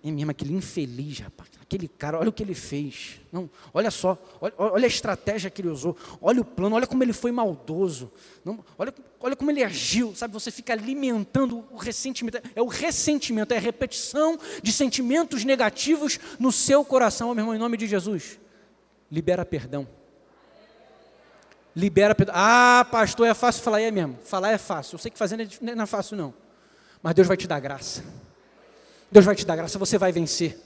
É mesmo aquele infeliz, rapaz, aquele cara, olha o que ele fez. Não, olha só, olha a estratégia que ele usou, olha o plano, olha como ele foi maldoso. Não, olha como ele agiu, sabe? Você fica alimentando o ressentimento. É o ressentimento, é a repetição de sentimentos negativos no seu coração. Meu irmão, em nome de Jesus, libera perdão. Libera perdão. Ah, pastor, é fácil falar, é mesmo. Falar é fácil. Eu sei que fazendo não é fácil, não. Mas Deus vai te dar graça. Deus vai te dar graça, você vai vencer.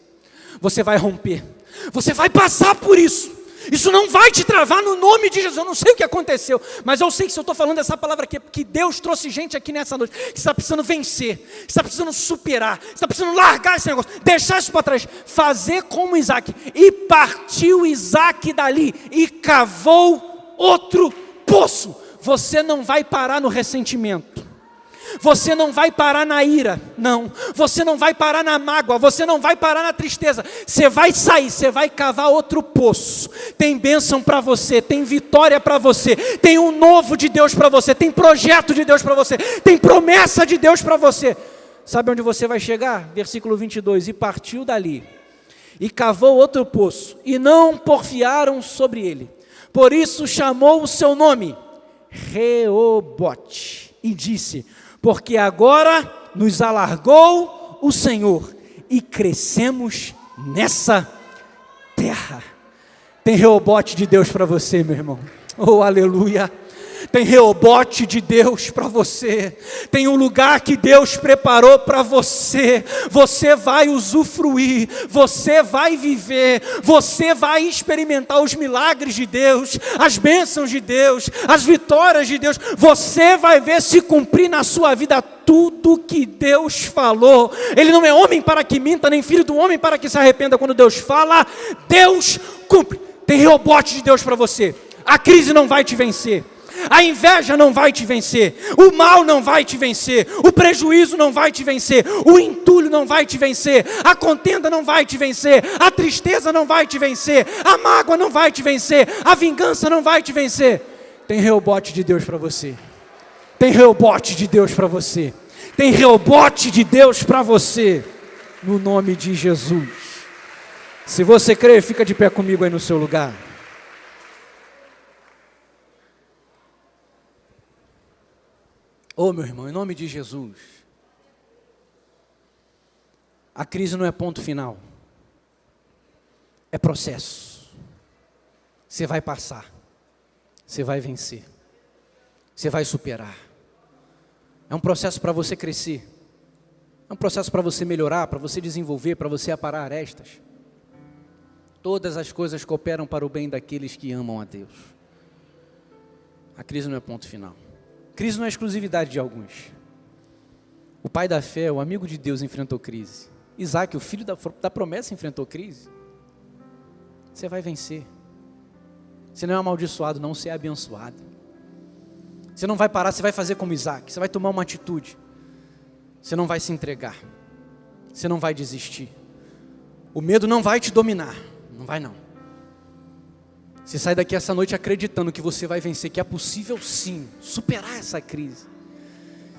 Você vai romper. Você vai passar por isso. Isso não vai te travar no nome de Jesus. Eu não sei o que aconteceu, mas eu sei que se eu estou falando essa palavra aqui, é porque Deus trouxe gente aqui nessa noite que está precisando vencer, que está precisando superar, que está precisando largar esse negócio, deixar isso para trás, fazer como Isaac. E partiu Isaac dali e cavou outro poço. Você não vai parar no ressentimento. Você não vai parar na ira, não. Você não vai parar na mágoa, você não vai parar na tristeza. Você vai sair, você vai cavar outro poço. Tem bênção para você, tem vitória para você, tem um novo de Deus para você, tem projeto de Deus para você, tem promessa de Deus para você. Sabe onde você vai chegar? Versículo 22, e partiu dali, e cavou outro poço, e não porfiaram sobre ele. Por isso chamou o seu nome, Reobote, e disse: porque agora nos alargou o Senhor e crescemos nessa terra. Tem Reobote de Deus para você, meu irmão. Oh, aleluia. Tem Reobote de Deus para você. Tem um lugar que Deus preparou para você. Você vai usufruir, você vai viver, você vai experimentar os milagres de Deus, as bênçãos de Deus, as vitórias de Deus. Você vai ver se cumprir na sua vida tudo que Deus falou. Ele não é homem para que minta, nem filho do homem para que se arrependa. Quando Deus fala, Deus cumpre. Tem Reobote de Deus para você. A crise não vai te vencer. A inveja não vai te vencer, o mal não vai te vencer, o prejuízo não vai te vencer, o entulho não vai te vencer, a contenda não vai te vencer, a tristeza não vai te vencer, a mágoa não vai te vencer, a vingança não vai te vencer. Tem Reobote de Deus para você. Tem Reobote de Deus para você. Tem Reobote de Deus para você, no nome de Jesus. Se você crê, fica de pé comigo aí no seu lugar. Oh, meu irmão, em nome de Jesus, a crise não é ponto final, é processo. Você vai passar, você vai vencer, você vai superar. É um processo para você crescer, é um processo para você melhorar, para você desenvolver, para você aparar arestas. Todas as coisas cooperam para o bem daqueles que amam a Deus. A crise não é ponto final. Crise não é exclusividade de alguns. O pai da fé, o amigo de Deus, enfrentou crise. Isaac, o filho da promessa, enfrentou crise. Você vai vencer. Você não é amaldiçoado, não, você é abençoado. Você não vai parar, você vai fazer como Isaac. Você vai tomar uma atitude. Você não vai se entregar. Você não vai desistir. O medo não vai te dominar. Não vai não. Você sai daqui essa noite acreditando que você vai vencer, que é possível sim, superar essa crise.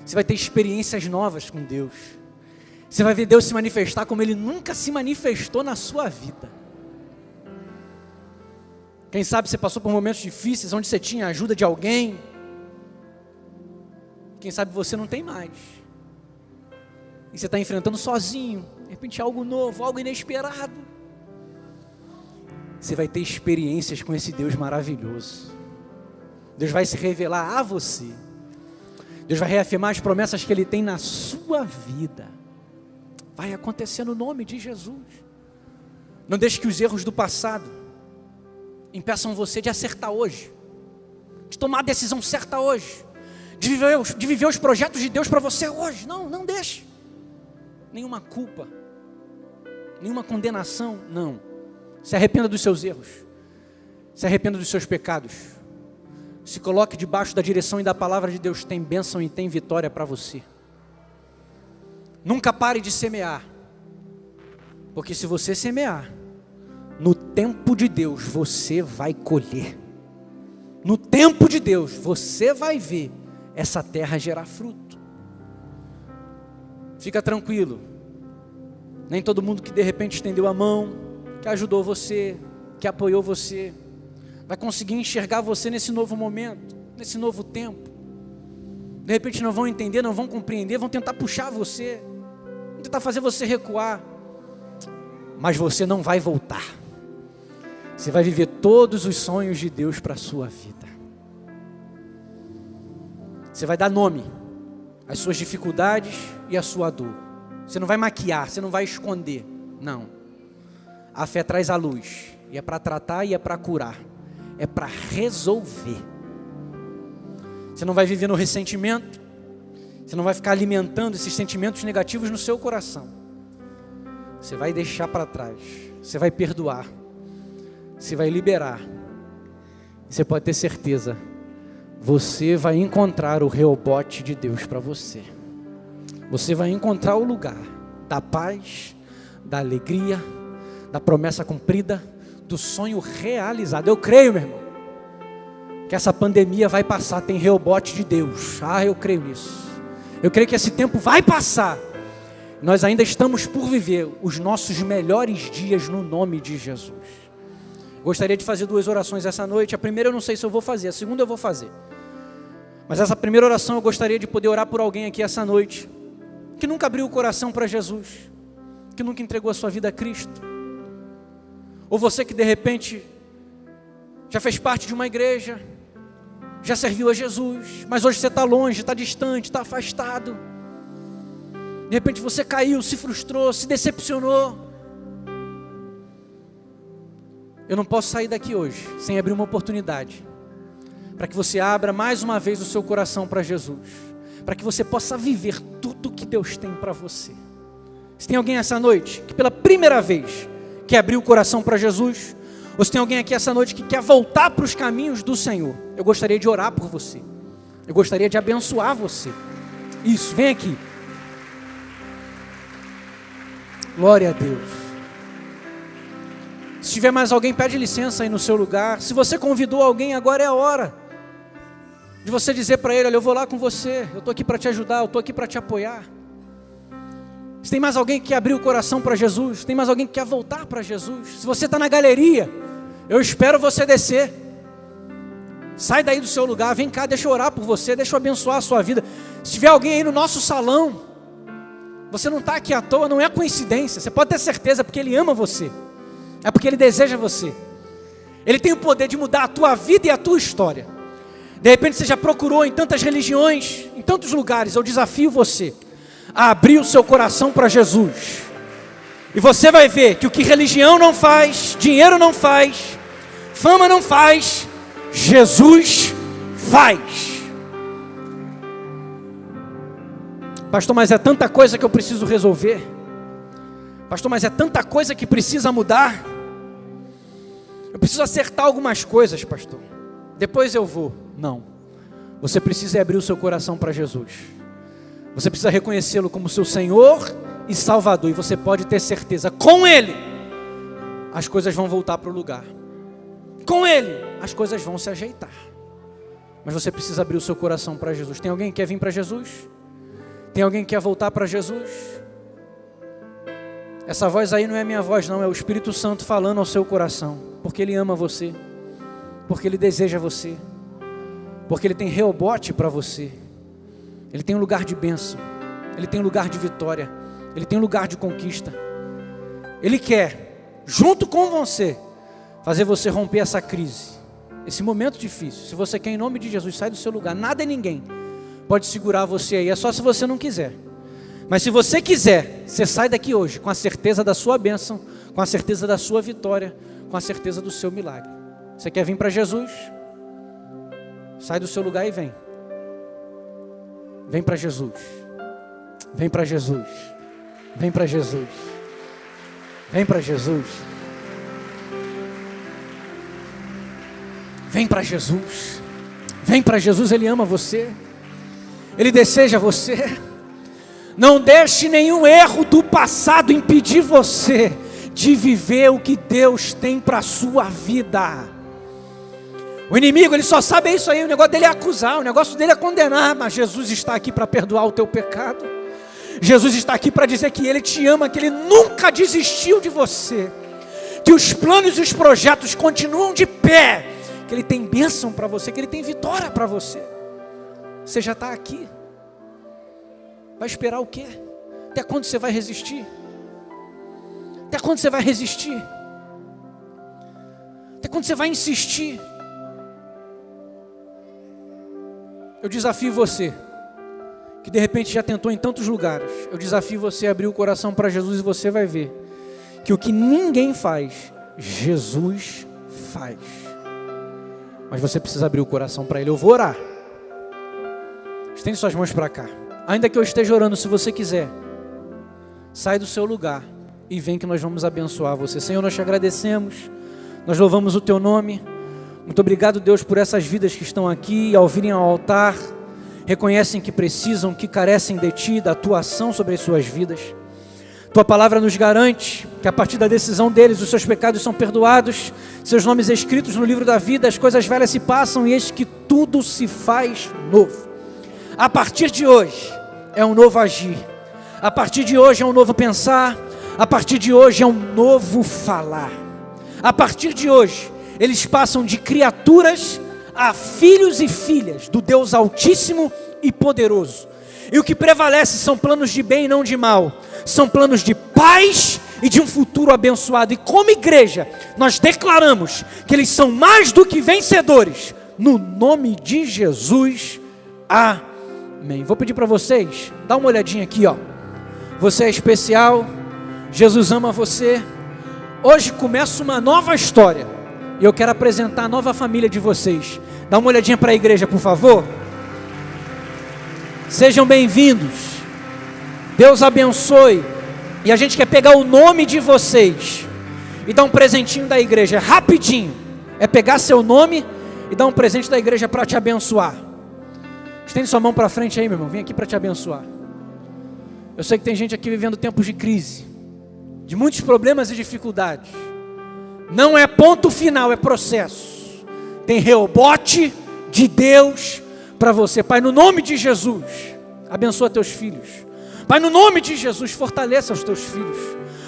Você vai ter experiências novas com Deus. Você vai ver Deus se manifestar como Ele nunca se manifestou na sua vida. Quem sabe você passou por momentos difíceis, onde você tinha a ajuda de alguém. Quem sabe você não tem mais. E você está enfrentando sozinho, de repente algo novo, algo inesperado. Você vai ter experiências com esse Deus maravilhoso. Deus vai se revelar a você. Deus vai reafirmar as promessas que Ele tem na sua vida. Vai acontecer no nome de Jesus. Não deixe que os erros do passado impeçam você de acertar hoje, de tomar a decisão certa hoje, de viver os projetos de Deus para você hoje. Não deixe. Nenhuma culpa, nenhuma condenação, não. Se arrependa dos seus erros, se arrependa dos seus pecados, se coloque debaixo da direção e da palavra de Deus. Tem bênção e tem vitória para você. Nunca pare de semear, porque se você semear, no tempo de Deus você vai colher. No tempo de Deus você vai ver essa terra gerar fruto. Fica tranquilo, nem todo mundo que de repente estendeu a mão, que ajudou você, que apoiou você, vai conseguir enxergar você nesse novo momento, nesse novo tempo. De repente não vão entender, não vão compreender, vão tentar puxar você, vão tentar fazer você recuar, mas você não vai voltar. Você vai viver todos os sonhos de Deus para a sua vida. Você vai dar nome às suas dificuldades e à sua dor. Você não vai maquiar, você não vai esconder. Não. A fé traz a luz. E é para tratar e é para curar. É para resolver. Você não vai viver no ressentimento. Você não vai ficar alimentando esses sentimentos negativos no seu coração. Você vai deixar para trás. Você vai perdoar. Você vai liberar. Você pode ter certeza. Você vai encontrar o Reobote de Deus para você. Você vai encontrar o lugar da paz, da alegria, da promessa cumprida, do sonho realizado. Eu creio, meu irmão, que essa pandemia vai passar. Tem Reobote de Deus. Eu creio nisso. Eu creio que esse tempo vai passar. Nós ainda estamos por viver os nossos melhores dias no nome de Jesus. Gostaria de fazer 2 orações essa noite. A primeira eu não sei se eu vou fazer, a segunda eu vou fazer. Mas essa primeira oração eu gostaria de poder orar por alguém aqui essa noite, que nunca abriu o coração para Jesus, que nunca entregou a sua vida a Cristo. Ou você que de repente já fez parte de uma igreja, já serviu a Jesus, mas hoje você está longe, está distante, está afastado. De repente você caiu, se frustrou, se decepcionou. Eu não posso sair daqui hoje sem abrir uma oportunidade para que você abra mais uma vez o seu coração para Jesus, para que você possa viver tudo que Deus tem para você. Se tem alguém essa noite que pela primeira vez quer abrir o coração para Jesus, ou se tem alguém aqui essa noite que quer voltar para os caminhos do Senhor, eu gostaria de orar por você, eu gostaria de abençoar você. Isso, vem aqui. Glória a Deus. Se tiver mais alguém, pede licença aí no seu lugar. Se você convidou alguém, agora é a hora de você dizer para ele: olha, eu vou lá com você, eu estou aqui para te ajudar, eu estou aqui para te apoiar. Se tem mais alguém que quer abrir o coração para Jesus, se tem mais alguém que quer voltar para Jesus, se você está na galeria, eu espero você descer. Sai daí do seu lugar, vem cá, deixa eu orar por você, deixa eu abençoar a sua vida. Se tiver alguém aí no nosso salão, você não está aqui à toa, não é coincidência, você pode ter certeza, porque Ele ama você. É porque Ele deseja você. Ele tem o poder de mudar a tua vida e a tua história. De repente você já procurou em tantas religiões, em tantos lugares. Eu desafio você a abrir o seu coração para Jesus. E você vai ver que o que religião não faz, dinheiro não faz, fama não faz, Jesus faz. Pastor, mas é tanta coisa que eu preciso resolver. Pastor, mas é tanta coisa que precisa mudar. Eu preciso acertar algumas coisas, pastor. Depois eu vou. Não. Você precisa abrir o seu coração para Jesus. Você precisa reconhecê-lo como seu Senhor e Salvador. E você pode ter certeza, com Ele, as coisas vão voltar para o lugar. Com Ele, as coisas vão se ajeitar. Mas você precisa abrir o seu coração para Jesus. Tem alguém que quer vir para Jesus? Tem alguém que quer voltar para Jesus? Essa voz aí não é minha voz não, é o Espírito Santo falando ao seu coração, porque Ele ama você, porque Ele deseja você, porque Ele tem Reobote para você, Ele tem um lugar de bênção, Ele tem um lugar de vitória, Ele tem um lugar de conquista. Ele quer, junto com você, fazer você romper essa crise, esse momento difícil. Se você quer, em nome de Jesus, sai do seu lugar. Nada e ninguém pode segurar você aí. É só se você não quiser. Mas se você quiser, você sai daqui hoje com a certeza da sua bênção, com a certeza da sua vitória, com a certeza do seu milagre. Você quer vir para Jesus? Sai do seu lugar e vem. Vem para Jesus. Vem para Jesus. Vem para Jesus. Vem para Jesus. Vem para Jesus. Vem para Jesus, Ele ama você. Ele deseja você. Não deixe nenhum erro do passado impedir você de viver o que Deus tem para a sua vida. O inimigo, ele só sabe isso aí, o negócio dele é acusar, o negócio dele é condenar, mas Jesus está aqui para perdoar o teu pecado. Jesus está aqui para dizer que Ele te ama, que Ele nunca desistiu de você, que os planos e os projetos continuam de pé, que Ele tem bênção para você, que Ele tem vitória para você. Você já está aqui. Vai esperar o quê? Até quando você vai resistir? Até quando você vai resistir? Até quando você vai insistir? Eu desafio você, que de repente já tentou em tantos lugares, eu desafio você a abrir o coração para Jesus e você vai ver que o que ninguém faz, Jesus faz. Mas você precisa abrir o coração para Ele. Eu vou orar. Estende suas mãos para cá. Ainda que eu esteja orando, se você quiser, sai do seu lugar e vem que nós vamos abençoar você. Senhor, nós te agradecemos, nós louvamos o Teu nome. Muito obrigado, Deus, por essas vidas que estão aqui e ao virem ao altar, reconhecem que precisam, que carecem de Ti, da Tua ação sobre as suas vidas. Tua palavra nos garante que a partir da decisão deles, os seus pecados são perdoados, seus nomes escritos no livro da vida, as coisas velhas se passam e eis que tudo se faz novo. A partir de hoje é um novo agir, a partir de hoje é um novo pensar, a partir de hoje é um novo falar. A partir de hoje eles passam de criaturas a filhos e filhas do Deus Altíssimo e Poderoso. E o que prevalece são planos de bem e não de mal, são planos de paz e de um futuro abençoado. E como igreja nós declaramos que eles são mais do que vencedores, no nome de Jesus, amém. Vou pedir para vocês, dá uma olhadinha aqui, ó. Você é especial, Jesus ama você. Hoje começa uma nova história e eu quero apresentar a nova família de vocês. Dá uma olhadinha para a igreja, por favor. Sejam bem-vindos. Deus abençoe. E a gente quer pegar o nome de vocês e dar um presentinho da igreja, rapidinho. É pegar seu nome e dar um presente da igreja para te abençoar. Estende sua mão para frente aí, meu irmão. Vim aqui para te abençoar. Eu sei que tem gente aqui vivendo tempos de crise, de muitos problemas e dificuldades. Não é ponto final, é processo. Tem rebote de Deus para você. Pai, no nome de Jesus, abençoa teus filhos. Pai, no nome de Jesus, fortaleça os teus filhos.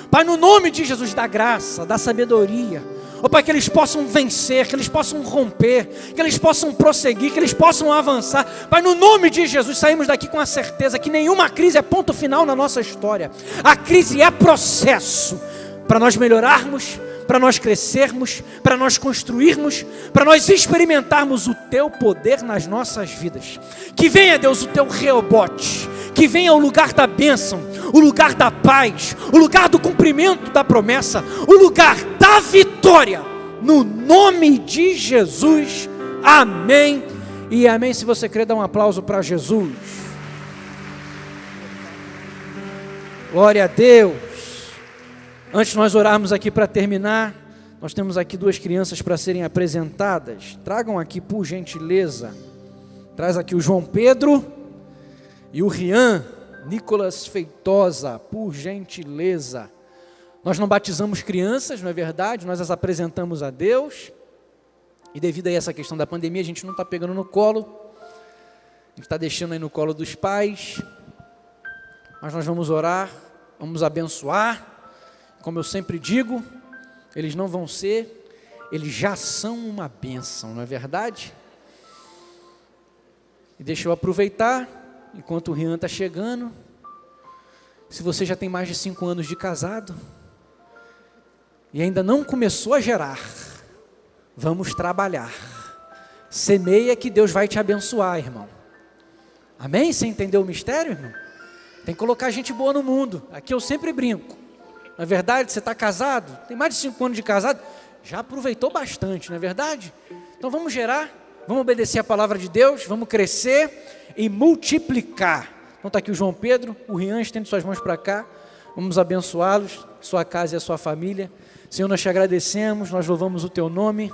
Pai, no nome de Jesus, dá graça, dá sabedoria. Oh, Pai, que eles possam vencer, que eles possam romper, que eles possam prosseguir, que eles possam avançar. Pai, no nome de Jesus, saímos daqui com a certeza que nenhuma crise é ponto final na nossa história. A crise é processo para nós melhorarmos, para nós crescermos, para nós construirmos, para nós experimentarmos o Teu poder nas nossas vidas. Que venha, Deus, o Teu rebote, que venha o lugar da bênção, o lugar da paz, o lugar do cumprimento da promessa, o lugar da vitória, no nome de Jesus, amém e amém. Se você crer, dá um aplauso para Jesus. Glória a Deus. Antes de nós orarmos aqui para terminar, nós temos aqui duas crianças para serem apresentadas. Tragam aqui, por gentileza. Traz aqui o João Pedro e o Rian Nicolas Feitosa, por gentileza. Nós não batizamos crianças, não é verdade? Nós as apresentamos a Deus. E devido a essa questão da pandemia, a gente não está pegando no colo. A gente está deixando aí no colo dos pais. Mas nós vamos orar, vamos abençoar. Como eu sempre digo, eles não vão ser, eles já são uma bênção, não é verdade? E deixa eu aproveitar, enquanto o Rian está chegando, se você já tem mais de 5 anos de casado, e ainda não começou a gerar, vamos trabalhar. Semeia que Deus vai te abençoar, irmão. Amém? Você entendeu o mistério, irmão? Tem que colocar gente boa no mundo. Aqui eu sempre brinco. Não é verdade? Você está casado? Tem mais de 5 anos de casado? Já aproveitou bastante, não é verdade? Então vamos gerar, vamos obedecer a palavra de Deus, vamos crescer e multiplicar. Então está aqui o João Pedro, o Rian, estende suas mãos para cá. Vamos abençoá-los, sua casa e a sua família. Senhor, nós te agradecemos, nós louvamos o teu nome.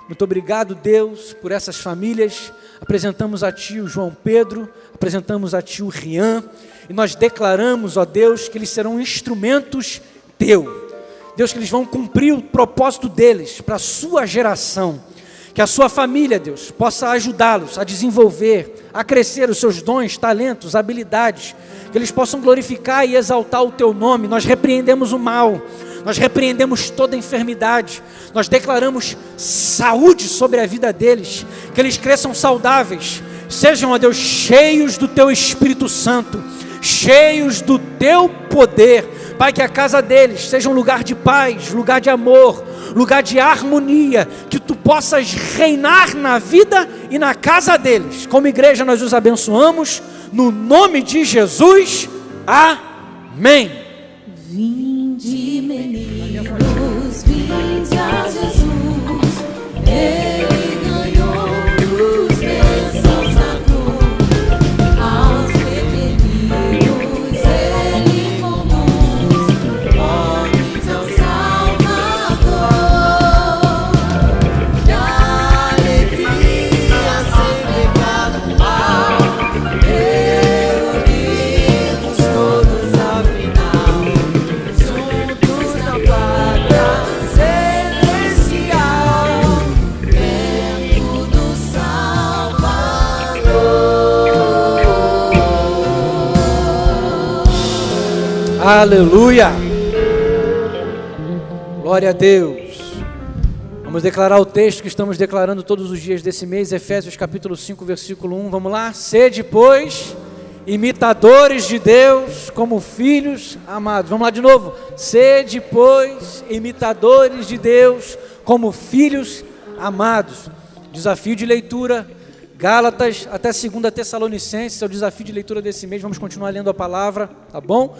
Muito obrigado, Deus, por essas famílias. Apresentamos a Ti o João Pedro, apresentamos a Ti o Rian, e nós declaramos, ó Deus, que eles serão instrumentos Teu. Deus, que eles vão cumprir o propósito deles para a sua geração. Que a sua família, Deus, possa ajudá-los a desenvolver, a crescer os seus dons, talentos, habilidades. Que eles possam glorificar e exaltar o Teu nome. Nós repreendemos o mal. Nós repreendemos toda enfermidade, nós declaramos saúde sobre a vida deles, que eles cresçam saudáveis, sejam, ó Deus, cheios do Teu Espírito Santo, cheios do Teu poder. Pai, que a casa deles seja um lugar de paz, lugar de amor, lugar de harmonia, que Tu possas reinar na vida e na casa deles. Como igreja nós os abençoamos, no nome de Jesus, amém. Vinde, meninos, vinde a Jesus, Ele ganhou os bênçãos na cruz, aos pequeninos Ele conduz, homens ao Salvador, de alegria sem pecado mal, reunidos todos ao final. Aleluia, glória a Deus. Vamos declarar o texto que estamos declarando todos os dias desse mês, Efésios capítulo 5, versículo 1, vamos lá. Sede, pois, imitadores de Deus como filhos amados. Vamos lá de novo. Sede, pois, imitadores de Deus como filhos amados. Desafio de leitura, Gálatas até 2 Tessalonicenses, é o desafio de leitura desse mês. Vamos continuar lendo a palavra, tá bom?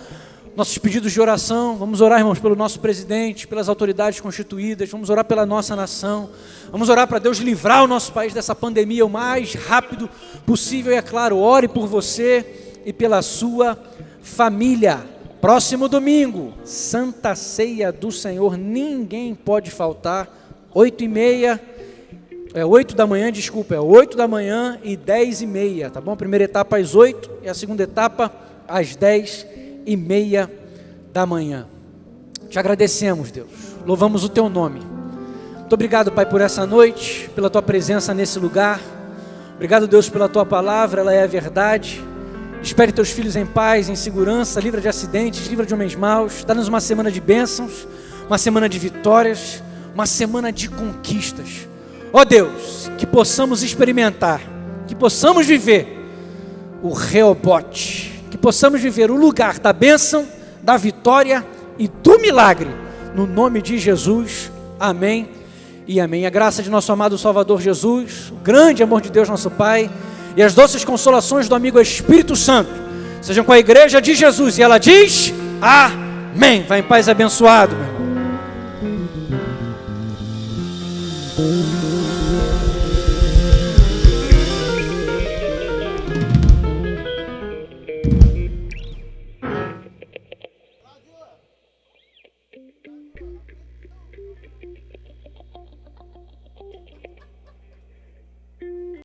Nossos pedidos de oração, vamos orar, irmãos, pelo nosso presidente, pelas autoridades constituídas, vamos orar pela nossa nação, vamos orar para Deus livrar o nosso país dessa pandemia o mais rápido possível, e é claro, ore por você e pela sua família. Próximo domingo, Santa Ceia do Senhor, ninguém pode faltar, 8h30, 8 da manhã, desculpa, 8 da manhã e 10h30, tá bom? A primeira etapa às 8 e a segunda etapa às 10h30 da manhã. Te agradecemos, Deus, louvamos o Teu nome. Muito obrigado, Pai, por essa noite, pela Tua presença nesse lugar. Obrigado, Deus, pela Tua palavra, ela é a verdade. Espere Teus filhos em paz, em segurança, livra de acidentes, livra de homens maus. Dá-nos uma semana de bênçãos, uma semana de vitórias, uma semana de conquistas. Ó Deus, que possamos experimentar, que possamos viver o Reobote, que possamos viver o lugar da bênção, da vitória e do milagre, no nome de Jesus, amém e amém. A graça de nosso amado Salvador Jesus, o grande amor de Deus nosso Pai e as doces consolações do amigo Espírito Santo sejam com a igreja de Jesus, e ela diz, amém. Vai em paz, abençoado, meu irmão.